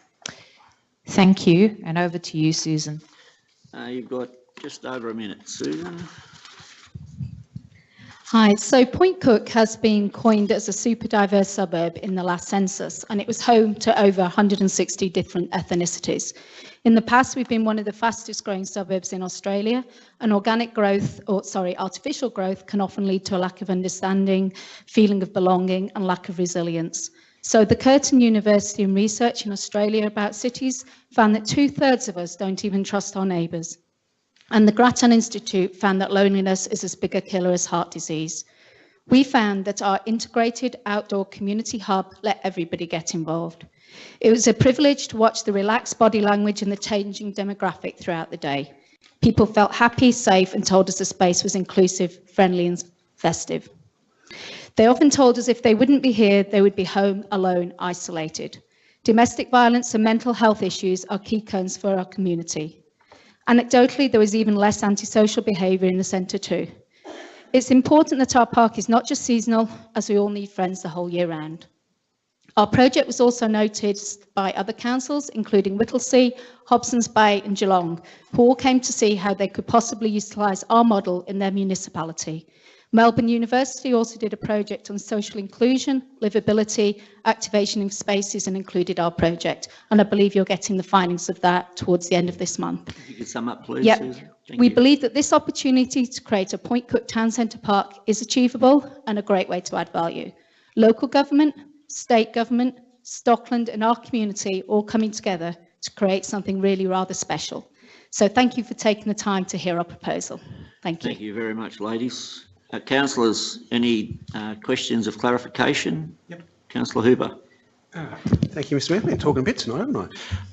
Thank you, and over to you, Susan. You've got just over a minute, Susan. Hi, so Point Cook has been coined as a super diverse suburb in the last census, and it was home to over 160 different ethnicities. In the past, we've been one of the fastest growing suburbs in Australia, and artificial growth can often lead to a lack of understanding, feeling of belonging, and lack of resilience. So the Curtin University and research in Australia about cities found that 2/3 of us don't even trust our neighbours. And the Grattan Institute found that loneliness is as big a killer as heart disease. We found that our integrated outdoor community hub let everybody get involved. It was a privilege to watch the relaxed body language and the changing demographic throughout the day. People felt happy, safe, and told us the space was inclusive, friendly, and festive. They often told us if they wouldn't be here, they would be home, alone, isolated. Domestic violence and mental health issues are key concerns for our community. Anecdotally, there was even less antisocial behaviour in the centre too. It's important that our park is not just seasonal, as we all need friends the whole year round. Our project was also noticed by other councils, including Whittlesea, Hobsons Bay and Geelong, who all came to see how they could possibly utilise our model in their municipality. Melbourne University also did a project on social inclusion, livability, activation of spaces, and included our project. And I believe you're getting the findings of that towards the end of this month. If you could sum up, please, Yep. Susan. We believe that this opportunity to create a Point Cook Town Centre Park is achievable and a great way to add value. Local government, state government, Stockland and our community all coming together to create something really rather special. So thank you for taking the time to hear our proposal. Thank you. Thank you very much, ladies. Councillors, any questions of clarification? Yep. Councillor Hooper. Thank you, Mr. Mayor. I've been talking a bit tonight, haven't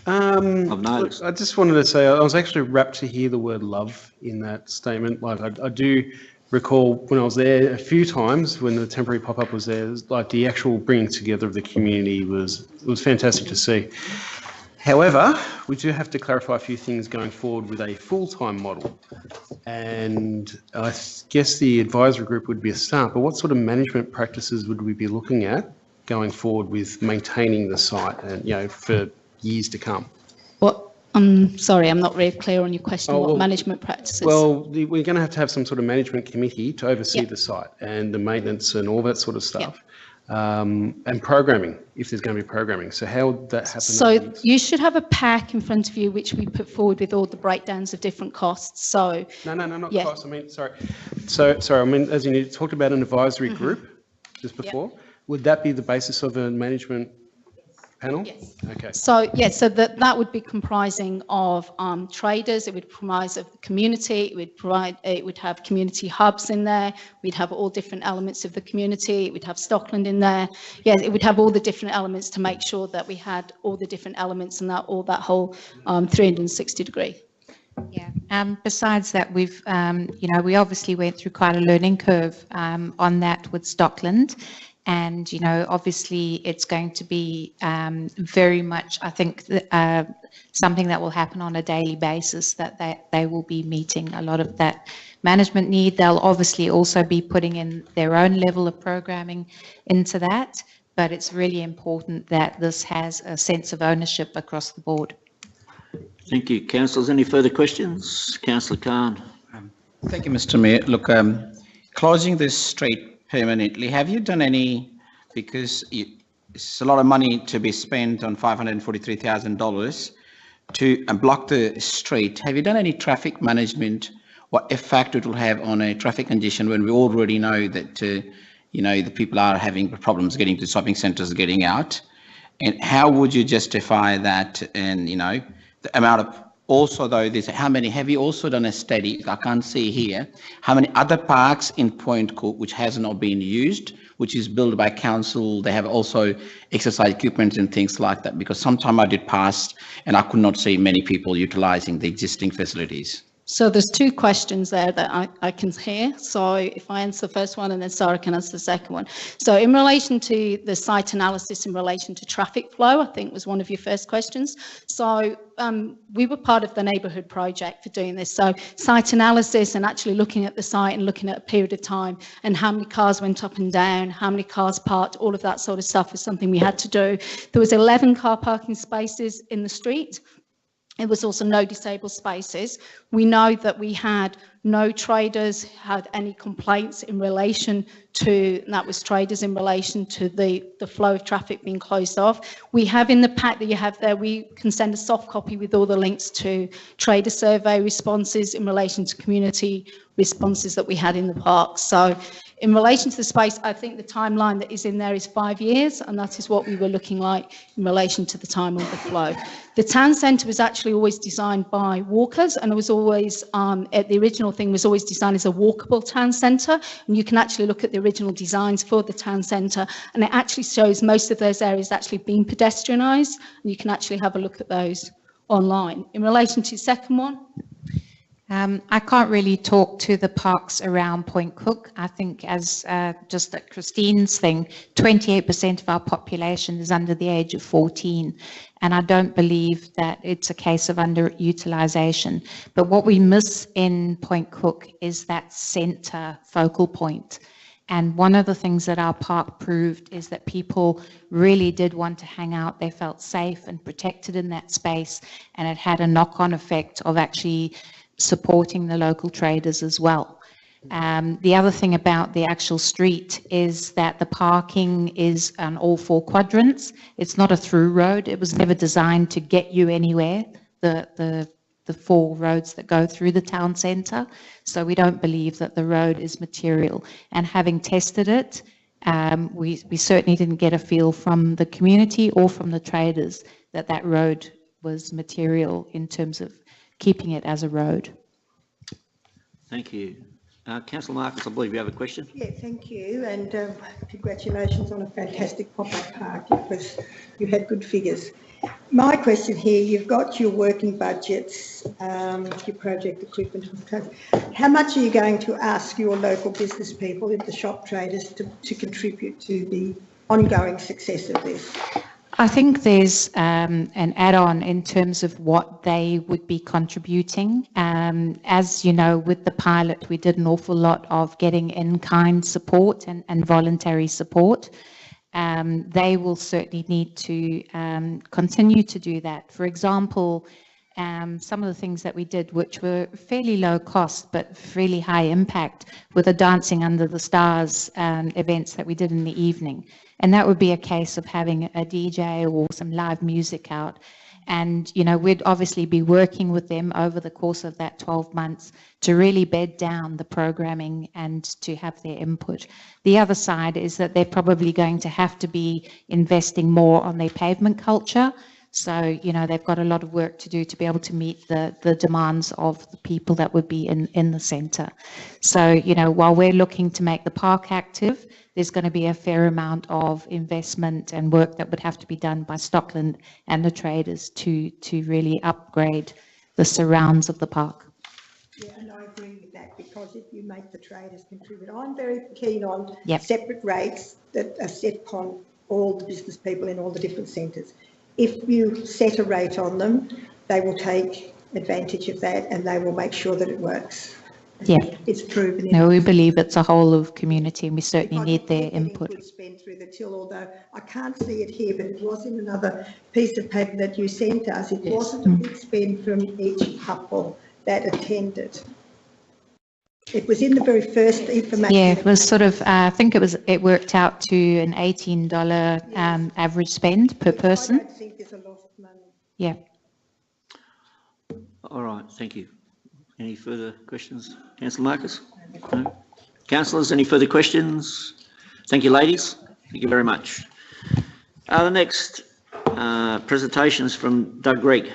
I? I've noticed. I just wanted to say I was actually rapt to hear the word love in that statement. Like I do recall when I was there a few times when the temporary pop-up was there, like the actual bringing together of the community was fantastic to see. However, we do have to clarify a few things going forward with a full-time model. And I guess the advisory group would be a start, but what sort of management practices would we be looking at going forward with maintaining the site and, you know, for years to come? What? I'm sorry, I'm not really clear on your question. Oh, what well, management practices? Well, we're going to have some sort of management committee to oversee Yep. the site and the maintenance and all that sort of stuff. And programming, if there's going to be programming. So how would that happen? So you should have a pack in front of you which we put forward with all the breakdowns of different costs. So No, not yeah. cost. I mean, sorry. Sorry, I mean, as you talked about an advisory group just before, would that be the basis of a management panel? Yes. Okay. So yeah, so that would be comprising of traders. It would comprise of the community. It would have community hubs in there. We'd have all different elements of the community. We'd have Stockland in there. Yeah, it would have all the different elements to make sure that we had all the different elements and that whole 360 degree. Yeah. Besides that, we've, we obviously went through quite a learning curve on that with Stockland. And, obviously it's going to be very much, I think, something that will happen on a daily basis, that they will be meeting a lot of that management need. They'll obviously also be putting in their own level of programming into that, but it's really important that this has a sense of ownership across the board. Thank you. Councillors, any further questions? Councillor Khan. Thank you, Mr. Mayor. Look, closing this street permanently, have you done any, because it's a lot of money to be spent on $543,000 to block the street. Have you done any traffic management? What effect it will have on a traffic congestion when we already know that, the people are having problems getting to shopping centres, getting out? And how would you justify that? And, the amount of, also though, have you also done a study, I can't see here, how many other parks in Point Cook which has not been used, which is built by council, they have also exercise equipment and things like that, because sometime I did pass and I could not see many people utilising the existing facilities. So there's two questions there that I can hear. So if I answer the first one and then Sarah can answer the second one. So in relation to the site analysis in relation to traffic flow, I think was one of your first questions. So we were part of the neighbourhood project for doing this. So site analysis and actually looking at the site and looking at a period of time and how many cars went up and down, how many cars parked, all of that sort of stuff was something we had to do. There was 11 car parking spaces in the street. It was also no disabled spaces. We know that we had no traders had any complaints in relation to, and that was traders in relation to the flow of traffic being closed off. We have in the pack that you have there, we can send a soft copy with all the links to trader survey responses in relation to community responses that we had in the park. So in relation to the space, I think the timeline that is in there is 5 years, and that is what we were looking like in relation to the time of the flow. The town centre was actually always designed by walkers, and it was always, the original thing was always designed as a walkable town centre, and you can actually look at the original designs for the town centre, and it actually shows most of those areas actually being pedestrianised, and you can actually have a look at those online. In relation to the second one? I can't really talk to the parks around Point Cook. I think as just at Christine's thing, 28% of our population is under the age of 14. And I don't believe that it's a case of underutilisation. But what we miss in Point Cook is that centre focal point. And one of the things that our park proved is that people really did want to hang out. They felt safe and protected in that space. And it had a knock-on effect of actually supporting the local traders as well. The other thing about the actual street is that the parking is on all 4 quadrants. It's not a through road. It was never designed to get you anywhere, the 4 roads that go through the town centre. So we don't believe that the road is material. And having tested it, we certainly didn't get a feel from the community or from the traders that that road was material in terms of keeping it as a road. Thank you. Councillor Marcus, I believe you have a question. Yeah, thank you, and congratulations on a fantastic pop-up park. You had good figures. My question here, you've got your working budgets, your project equipment. How much are you going to ask your local business people, the shop traders, to contribute to the ongoing success of this? I think there's an add-on in terms of what they would be contributing. As you know, with the pilot, we did an awful lot of getting in-kind support and voluntary support. They will certainly need to continue to do that. For example, some of the things that we did, which were fairly low cost but really high impact, were the Dancing Under the Stars events that we did in the evening. And that would be a case of having a DJ or some live music out. And, you know, we'd obviously be working with them over the course of that 12 months to really bed down the programming and to have their input. The other side is that they're probably going to have to be investing more on their pavement culture. So, you know, they've got a lot of work to do to be able to meet the demands of the people that would be in the centre. So, you know, while we're looking to make the park active, there's going to be a fair amount of investment and work that would have to be done by Stockland and the traders to really upgrade the surrounds of the park. Yeah, and I agree with that, because if you make the traders contribute, I'm very keen on separate rates that are set upon all the business people in all the different centres. If you set a rate on them, they will take advantage of that and they will make sure that it works. Yeah, it's proven. No, we believe it's a whole of community and we certainly need their input. Good spend through the till, although I can't see it here, but it was in another piece of paper that you sent us. It wasn't a big spend from each couple that attended. It was in the very first information. Yeah, it was sort of, I think it worked out to an $18 average spend per person. I don't think there's a lot of money. Yeah. All right, thank you. Any further questions? Councillor Marcus? No? Councillors, any further questions? Thank you, ladies. Thank you very much. The next presentation is from Doug Gregg.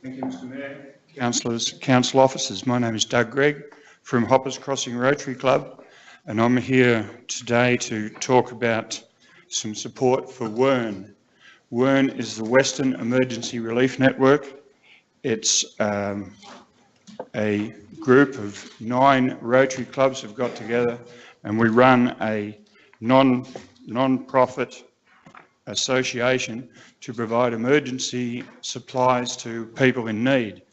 Thank you, Mr Mayor. Councillors, council officers, my name is Doug Gregg from Hoppers Crossing Rotary Club, and I'm here today to talk about some support for WERN. WERN is the Western Emergency Relief Network. It's a group of 9 Rotary clubs have got together, and we run a non-profit association to provide emergency supplies to people in need.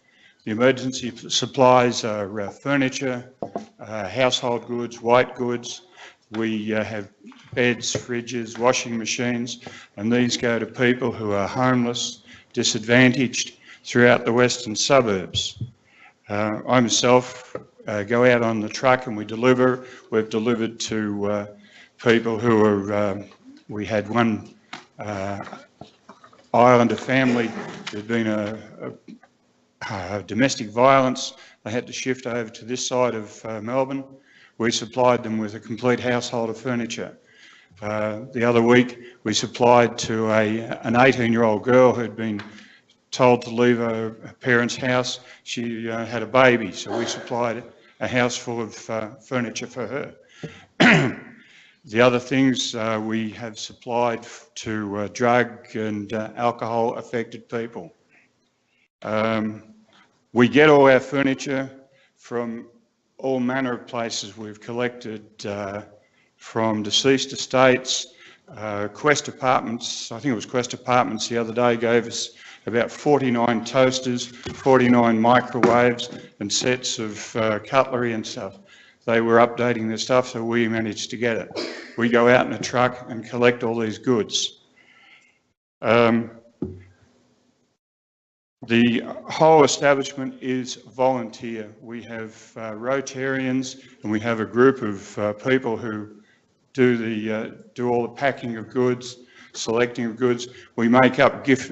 The emergency supplies are furniture, household goods, white goods. We have beds, fridges, washing machines, and these go to people who are homeless, disadvantaged throughout the western suburbs. I myself go out on the truck and we deliver. We've delivered to people who are, we had one Islander family. There'd been a domestic violence. They had to shift over to this side of Melbourne. We supplied them with a complete household of furniture. The other week, we supplied to an 18-year-old girl who'd been told to leave her parents' house. She had a baby, so we supplied a house full of furniture for her. The other things we have supplied to drug and alcohol affected people. We get all our furniture from all manner of places. We've collected from deceased estates, Quest Apartments. I think it was Quest Apartments the other day gave us about 49 toasters, 49 microwaves and sets of cutlery and stuff. They were updating their stuff, so we managed to get it. We go out in a truck and collect all these goods. The whole establishment is volunteer. We have Rotarians, and we have a group of people who do all the packing of goods, selecting of goods. We make up gift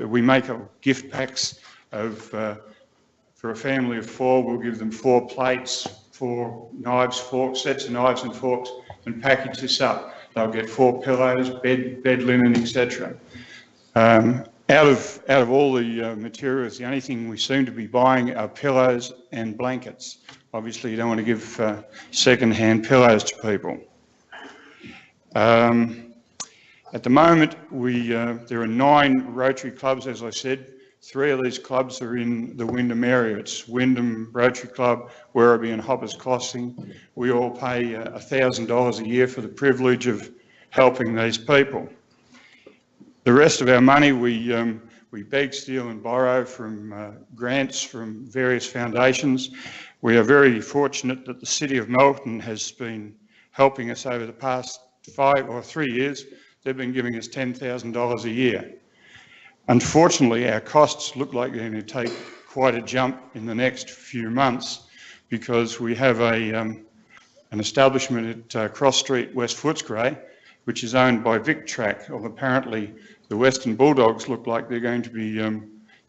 packs of for a family of 4. We'll give them 4 plates, 4 knives, forks, sets of knives and forks, and package this up. They'll get 4 pillows, bed linen, etc. Out of all the materials, the only thing we seem to be buying are pillows and blankets. Obviously, you don't want to give second-hand pillows to people. At the moment, there are 9 Rotary clubs, as I said. 3 of these clubs are in the Wyndham area. It's Wyndham Rotary Club, Werribee and Hoppers Crossing. We all pay $1,000 a year for the privilege of helping these people. The rest of our money we beg, steal and borrow from grants from various foundations. We are very fortunate that the City of Melton has been helping us over the past 5 or 3 years. They've been giving us $10,000 a year. Unfortunately, our costs look like they're going to take quite a jump in the next few months because we have an establishment at Cross Street, West Footscray, which is owned by VicTrack. Well, apparently the Western Bulldogs look like they're going to be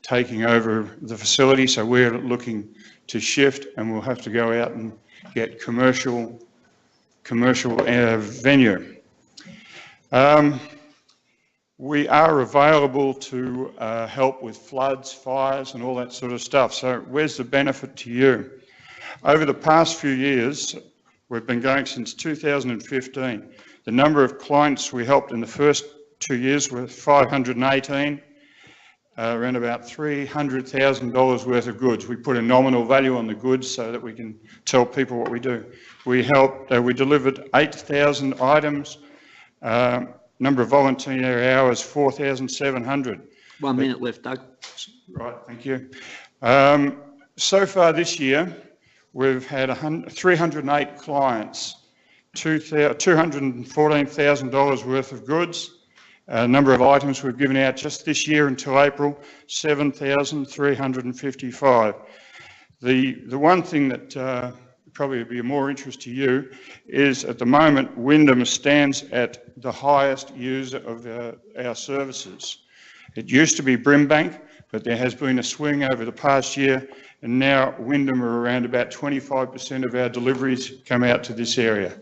taking over the facility, so we're looking to shift, and we'll have to go out and get commercial venue. We are available to help with floods, fires and all that sort of stuff. So where's the benefit to you? Over the past few years, we've been going since 2015. The number of clients we helped in the first 2 years were 518, around about $300,000 worth of goods. We put a nominal value on the goods so that we can tell people what we do. We delivered 8,000 items. Number of volunteer hours, 4,700. 1 minute left, Doug. Right, thank you. So far this year, we've had 308 clients, $214,000 worth of goods. Number of items we've given out just this year until April, 7,355. The one thing that probably would be of more interest to you is at the moment Wyndham stands at the highest user of our services. It used to be Brimbank, but there has been a swing over the past year, and now Wyndham are around about 25% of our deliveries come out to this area.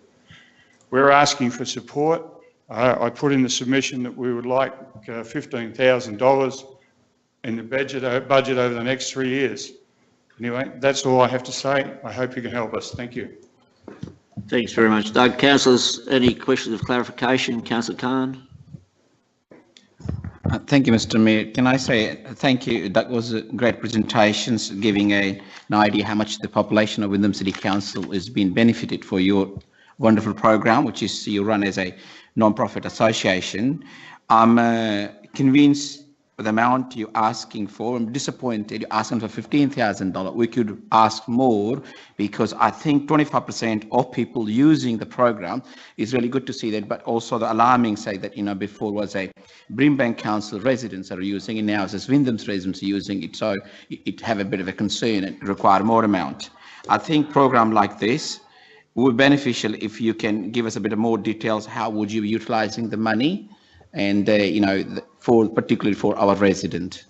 We're asking for support. I put in the submission that we would like $15,000 in the budget over the next 3 years. Anyway, that's all I have to say. I hope you can help us. Thank you. Thanks very much, Doug. Councillors, any questions of clarification? Councillor Khan? Thank you, Mr. Mayor. Can I say thank you? That was a great presentation, giving an idea how much the population of Wyndham City Council is being benefited for your wonderful program, which is you run as a non-profit association. I'm convinced the amount you're asking for. I'm disappointed you're asking for $15,000. We could ask more, because I think 25% of people using the program is really good to see that. But also the alarming say that, before was a Brimbank Council residents are using it, now it's Wyndham's residents are using it. So it have a bit of a concern and require more amount. I think program like this would be beneficial if you can give us a bit of more details. How would you be utilizing the money? And, particularly for our resident.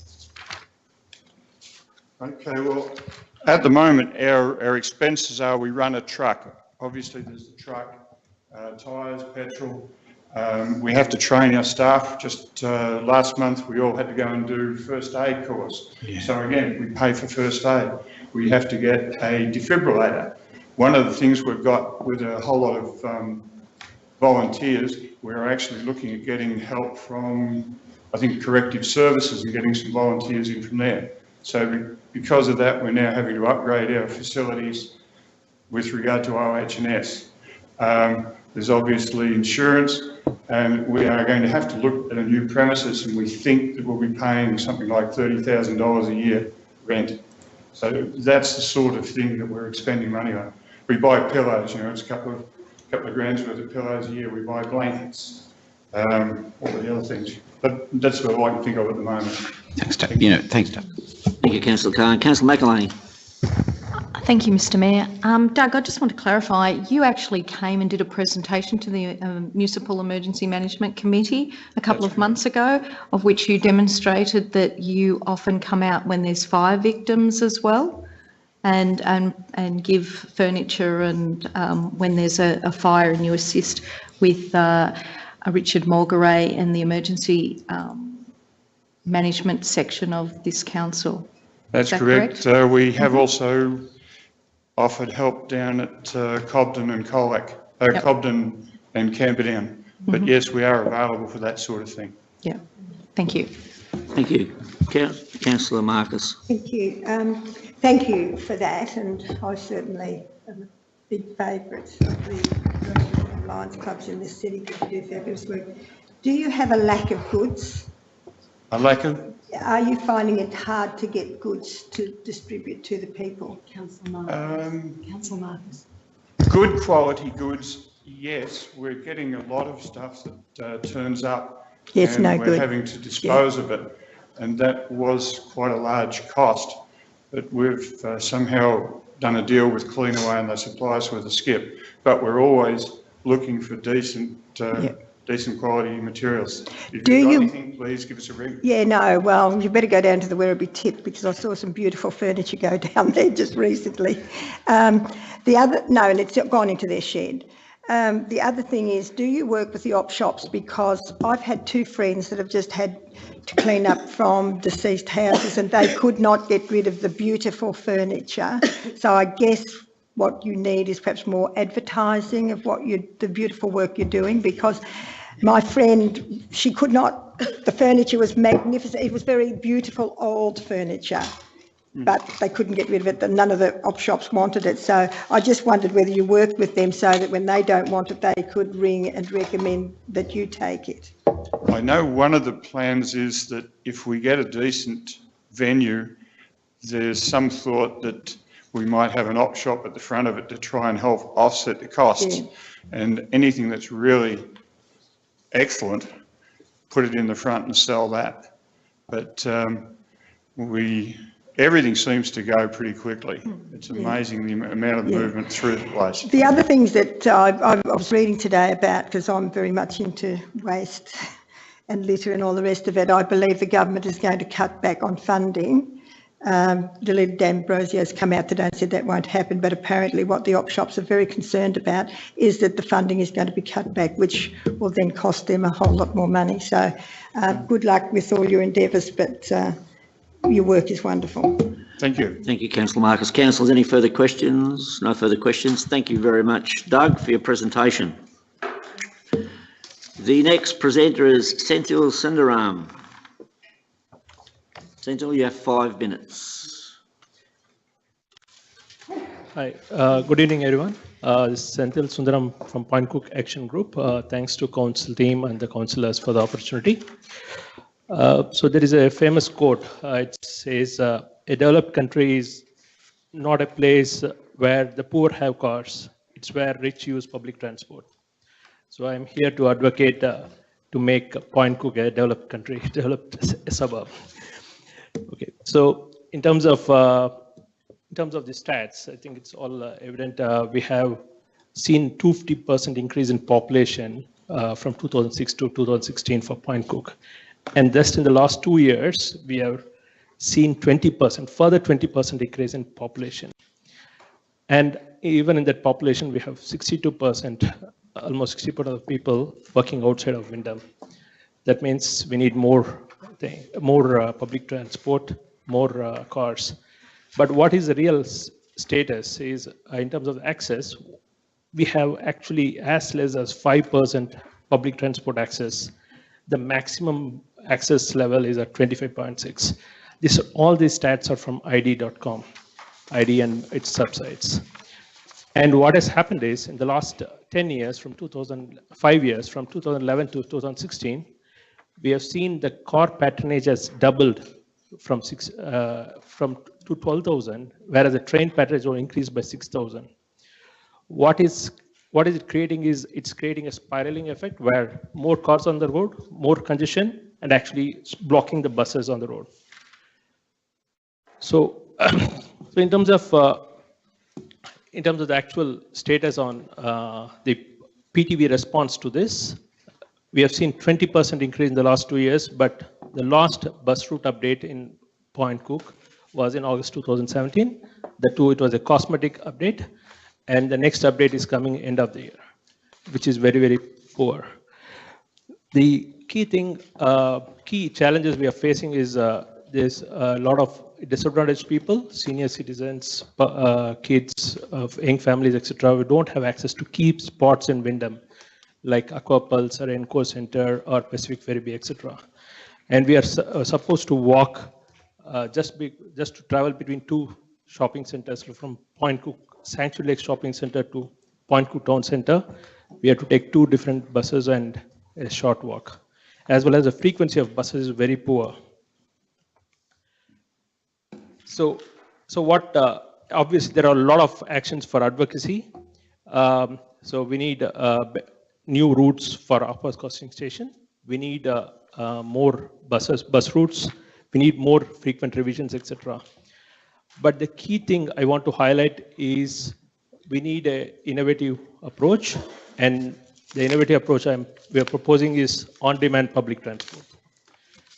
Okay, well, at the moment, our expenses are we run a truck. Obviously, there's the truck, tyres, petrol. We have to train our staff. Just last month, we all had to go and do first aid course. Yeah. So again, we pay for first aid. We have to get a defibrillator. One of the things we've got with a whole lot of volunteers, we're actually looking at getting help from, I think, corrective services and getting some volunteers in from there. So because of that, we're now having to upgrade our facilities with regard to OH&S. There's obviously insurance, and we are going to have to look at a new premises, and we think that we'll be paying something like $30,000 a year rent. So that's the sort of thing that we're expending money on. We buy pillows, it's a couple of grand's worth of pillows a year. We buy blankets, all the other things. But that's what I can think of at the moment. Thanks, Doug. Thanks, Doug. Thank you, Councillor Khan. Councillor McElhaney. Thank you, Mr. Mayor. Doug, I just want to clarify, you actually came and did a presentation to the Municipal Emergency Management Committee a couple of months ago, of which you demonstrated that you often come out when there's fire victims as well, and give furniture, and when there's a fire, and you assist with Richard Morgaray and the emergency management section of this council. That's correct. We have also offered help down at Cobden and Colac, Cobden and Camperdown. But yes, we are available for that sort of thing. Yeah, thank you. Thank you. Councillor Marcus. Thank you. Thank you for that, and I certainly am a big favourite of the Lions clubs in this city, because you do fabulous work. Do you have a lack of goods? A lack of? Are you finding it hard to get goods to distribute to the people? Councillor Marcus. Councillor Marcus. Good quality goods, yes. We're getting a lot of stuff that turns up, yes, and no we're good. having to dispose of it, and that was quite a large cost. But we've somehow done a deal with Cleanaway, and they supply us with a skip. But we're always looking for decent quality materials. If you've got anything, please give us a ring. Yeah, no, well, you better go down to the Werribee Tip, because I saw some beautiful furniture go down there just recently. And it's gone into their shed. The other thing is, do you work with the op shops? Because I've had two friends that have just had to clean up from deceased houses, and they could not get rid of the beautiful furniture. So I guess what you need is perhaps more advertising of the beautiful work you're doing, because my friend, she could not, the furniture was magnificent. It was very beautiful old furniture, but they couldn't get rid of it. None of the op shops wanted it. So I just wondered whether you worked with them so that when they don't want it, they could ring and recommend that you take it. I know one of the plans is that if we get a decent venue, there's some thought that we might have an op shop at the front of it to try and help offset the costs. Yeah. And anything that's really excellent, put it in the front and sell that. But everything seems to go pretty quickly. It's amazing the amount of movement through the place. The other things that I was reading today about, because I'm very much into waste and litter and all the rest of it, I believe the government is going to cut back on funding. Delita D'Ambrosio has come out today and said that won't happen, but apparently what the op shops are very concerned about is that the funding is going to be cut back, which will then cost them a whole lot more money. So good luck with all your endeavours, but your work is wonderful. Thank you. Thank you, Councillor Marcus. Councillors, any further questions? No further questions. Thank you very much, Doug, for your presentation. The next presenter is Senthil Sundaram. Sentinel, you have 5 minutes. Hi, good evening, everyone. This is Senthil Sundaram from Point Cook Action Group. Thanks to council team and the councillors for the opportunity. So there is a famous quote. It says, "A developed country is not a place where the poor have cars. It's where rich use public transport." So I'm here to advocate to make Point Cook a developed country, developed suburb. Okay, so in terms of the stats, I think it's all evident. We have seen 250% increase in population from 2006 to 2016 for Point Cook. And just in the last 2 years, we have seen 20%, further 20% increase in population. And even in that population, we have 62%, almost 60% of people working outside of Wyndham. That means we need more public transport, more cars. But what is the real status is, in terms of access, we have actually as less as 5% public transport access. The maximum access level is at 25.6. All these stats are from ID.com, ID and its subsites. And what has happened is, in the last 10 years, from 5 years, from 2011 to 2016, we have seen the car patronage has doubled from to 12,000, whereas the train patronage will increase by 6,000. What is it creating is, it's creating a spiraling effect where more cars on the road, more congestion, and actually blocking the buses on the road. So, so in terms of the actual status on the PTV response to this, we have seen 20% increase in the last 2 years, but the last bus route update in Point Cook was in August 2017. It was a cosmetic update, and the next update is coming end of the year, which is very, very poor. The key challenges we are facing is there's a lot of disadvantaged people, senior citizens, kids of young families, etc. We don't have access to key spots in Wyndham, like Aquapulse or Encore Center or Pacific Ferry, etc. And we are supposed to walk just to travel between 2 shopping centers, from Point Cook Sanctuary Lake Shopping Center to Point Cook Town Center. We have to take 2 different buses and a short walk, as well as the frequency of buses is very poor. So what? Obviously, there are a lot of actions for advocacy. So we need new routes for Upper Crossing Station. We need more bus routes. We need more frequent revisions, etc. But the key thing I want to highlight is we need an innovative approach, and the innovative approach we are proposing is on-demand public transport.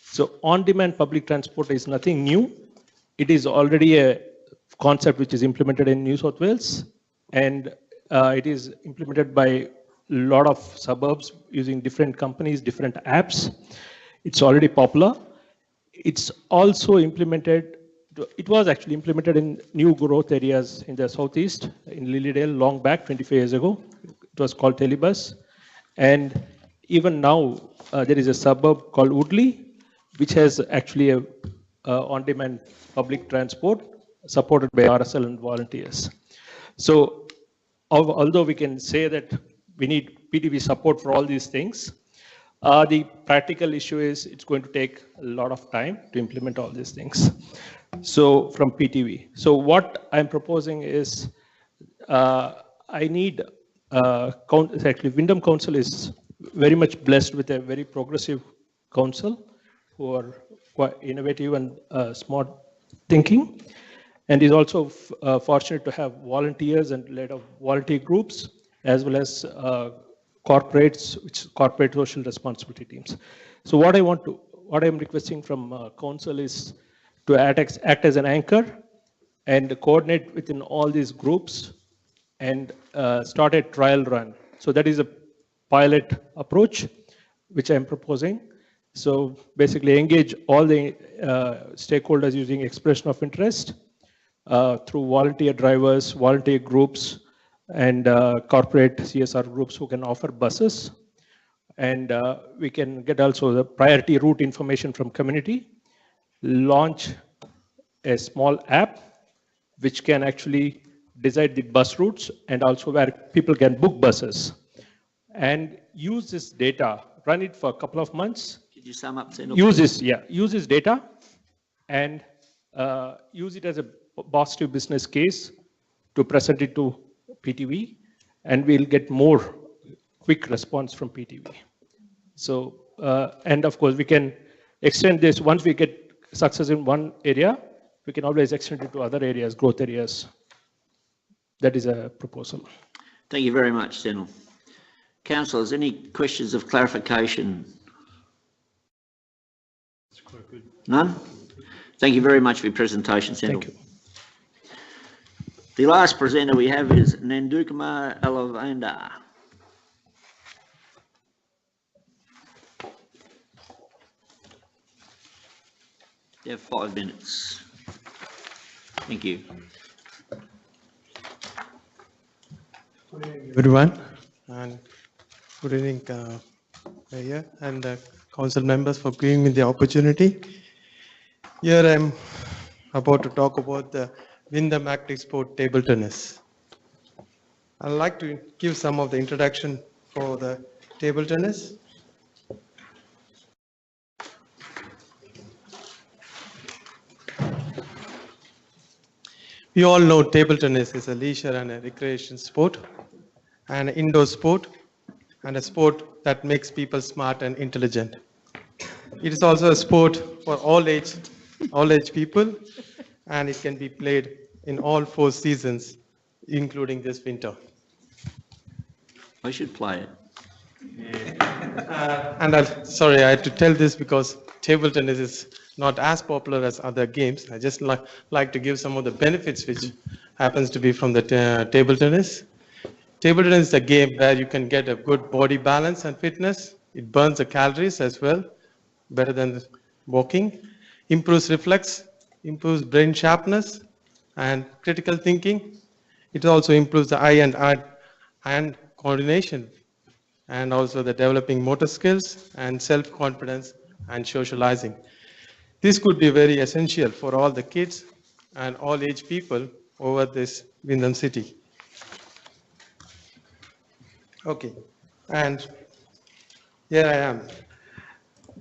So on-demand public transport is nothing new. It is already a concept which is implemented in New South Wales, and it is implemented by a lot of suburbs using different companies, different apps. It's already popular. It's also implemented, it was actually implemented in new growth areas in the southeast, in Lilydale, long back, 25 years ago. It was called Telebus. And even now, there is a suburb called Woodley, which has actually a on-demand public transport supported by RSL and volunteers. So although we can say that we need PTV support for all these things, the practical issue is it's going to take a lot of time to implement all these things. So from PTV. So what I'm proposing is I need, actually Wyndham Council is very much blessed with a very progressive council who are quite innovative and smart thinking, and is also fortunate to have volunteers and led of volunteer groups, as well as corporates, which corporate social responsibility teams. So what I'm requesting from council is to act as an anchor and coordinate within all these groups and start a trial run. So that is a pilot approach which I'm proposing. So basically engage all the stakeholders using expression of interest through volunteer drivers, volunteer groups, and corporate CSR groups who can offer buses. And we can get also the priority route information from community, launch a small app which can actually decide the bus routes and also where people can book buses and use this data, run it for a couple of months. Could you sum up, Sendal? Use this data and use it as a positive business case to present it to PTV, and we'll get more quick response from PTV. So, and of course, we can extend this once we get success in one area, we can always extend it to other areas, growth areas. That is a proposal. Thank you very much, Sendal. Councillors, any questions of clarification? None? Thank you very much for your presentation, Sendal. Thank you. The last presenter we have is Nandukuma Alavanda. You have 5 minutes. Thank you. Good evening, everyone, and good evening, Mayor and council members, for giving me the opportunity. Here I'm about to talk about the Wyndham Active Sport table tennis. I'd like to give some of the introduction for the table tennis. We all know table tennis is a leisure and a recreation sport, an indoor sport, and a sport that makes people smart and intelligent. It is also a sport for all age people, and it can be played in all 4 seasons, including this winter. I should play it. And sorry, I had to tell this because table tennis is not as popular as other games. I just like to give some of the benefits which happens to be from the table tennis. Table tennis is a game where you can get a good body balance and fitness. It burns the calories as well, better than walking. Improves reflex, improves brain sharpness and critical thinking. It also improves the eye and hand coordination, and also the developing motor skills and self-confidence and socializing. This could be very essential for all the kids and all age people over this Wyndham City. Okay, and here I am.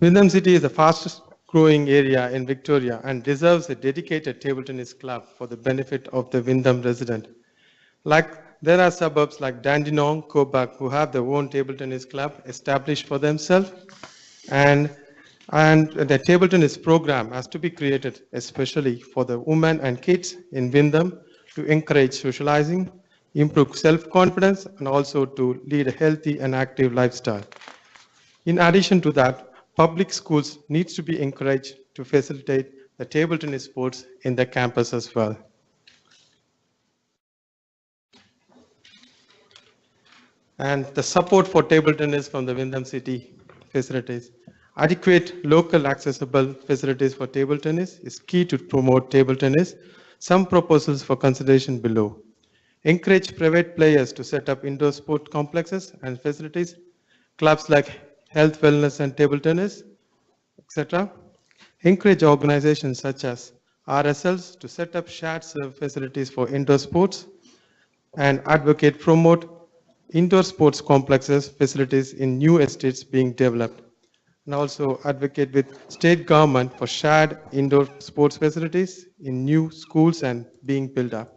Wyndham City is the fastest growing area in Victoria and deserves a dedicated table tennis club for the benefit of the Wyndham resident. Like there are suburbs like Dandenong, Coburg, who have their own table tennis club established for themselves, and the table tennis program has to be created especially for the women and kids in Wyndham to encourage socializing, improve self-confidence, and also to lead a healthy and active lifestyle. In addition to that, public schools needs to be encouraged to facilitate the table tennis sports in the campus as well. And the support for table tennis from the Wyndham City facilities. Adequate local accessible facilities for table tennis is key to promote table tennis. Some proposals for consideration below. Encourage private players to set up indoor sport complexes and facilities, clubs like health, wellness, and table tennis, etc. Encourage organizations such as RSLs to set up shared facilities for indoor sports, and advocate promote indoor sports complexes facilities in new estates being developed, and also advocate with state government for shared indoor sports facilities in new schools and being built up.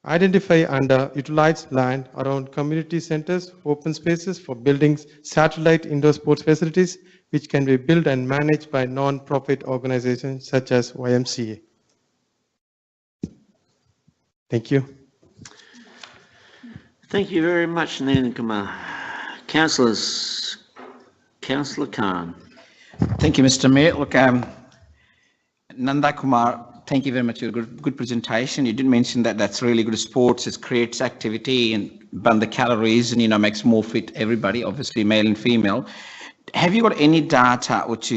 Identify underutilized land around community centers, open spaces for building satellite indoor sports facilities, which can be built and managed by non-profit organizations such as YMCA. Thank you. Thank you very much, Nandukuma. Councillors, Councillor Khan. Thank you, Mr. Mayor. Look, Nanda Kumar, thank you very much for your good presentation. You did mention that that's really good sports. It creates activity and burn the calories and, makes more fit everybody, obviously male and female. Have you got any data which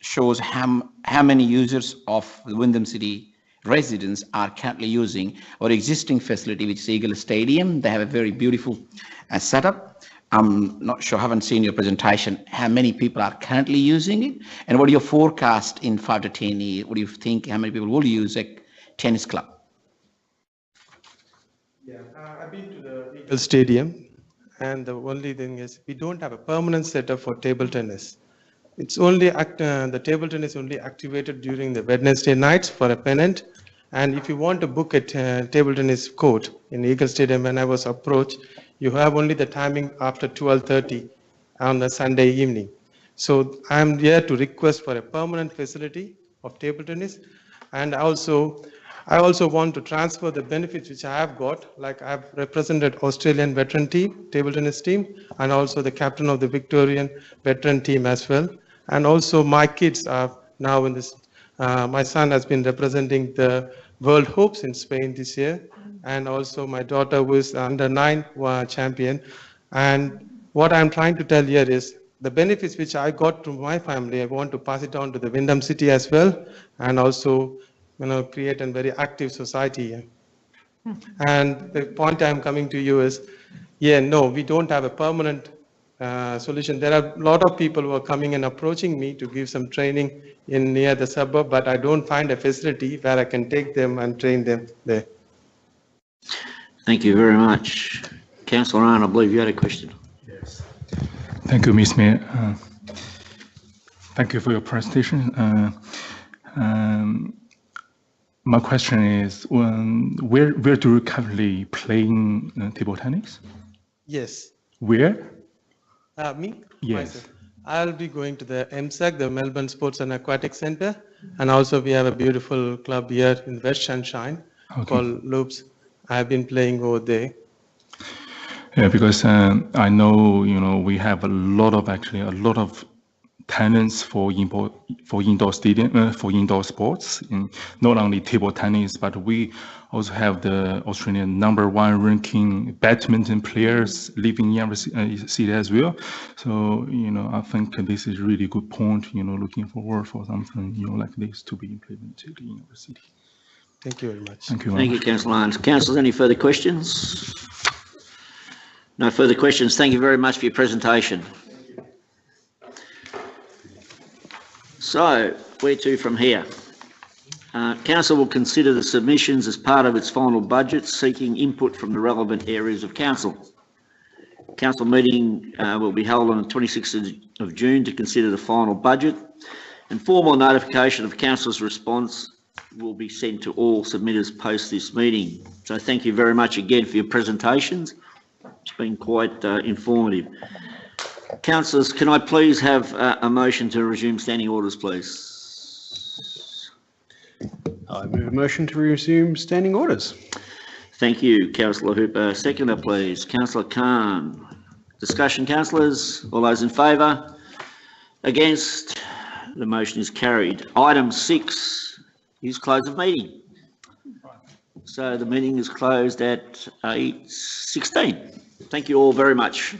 shows how many users of the Wyndham City residents are currently using our existing facility, which is Eagle Stadium? They have a very beautiful setup. I'm not sure, I haven't seen your presentation, how many people are currently using it? And what are your forecast in 5 to 10 years? What do you think, how many people will use a tennis club? Yeah, I've been to the Eagle Stadium, and the only thing is we don't have a permanent setup for table tennis. It's only the table tennis only activated during the Wednesday nights for a pennant. And if you want to book a table tennis court in Eagle Stadium, when I was approached, you have only the timing after 12:30 on a Sunday evening. So I'm here to request for a permanent facility of table tennis. And I also want to transfer the benefits which I have got, like I've represented Australian veteran team, table tennis team, and also the captain of the Victorian veteran team as well. And also my kids are now in this, my son has been representing the World Hopes in Spain this year. And also my daughter was under-9 champion. And what I'm trying to tell here is the benefits which I got to my family, I want to pass it on to the Wyndham City as well. And also, create a very active society here. And the point I'm coming to you is, no, we don't have a permanent solution. There are a lot of people who are coming and approaching me to give some training in near the suburb, but I don't find a facility where I can take them and train them there. Thank you very much. Councillor Arndt, I believe you had a question. Yes. Thank you, Ms. Mayor. Thank you for your presentation. My question is, where do you currently playing table tennis? Yes. Where? Me? Yes. Myself. I'll be going to the MSAC, the Melbourne Sports and Aquatic Centre, and also we have a beautiful club here in West Sunshine called Loops. I've been playing over there. Yeah, because I know, we have a lot of tenants for indoor stadium, for indoor sports, not only table tennis, but we also have the Australian #1 ranking badminton players living in our city as well. So, I think this is a really good point, looking forward for something, like this to be implemented in our city. Thank you very much. Thank you. Thank you, Councillor Arndt. Councillors, any further questions? No further questions. Thank you very much for your presentation. So, where to from here? Council will consider the submissions as part of its final budget, seeking input from the relevant areas of Council. Council meeting will be held on the 26th of June to consider the final budget, and formal notification of Council's response will be sent to all submitters post this meeting. So thank you very much again for your presentations. It's been quite informative. Councillors, can I please have a motion to resume standing orders, please? I move a motion to resume standing orders. Thank you, Councillor Hooper. Seconder, please. Councillor Khan. Discussion, councillors. All those in favour? Against? The motion is carried. Item 6 is close of meeting. So the meeting is closed at 8:16. Thank you all very much.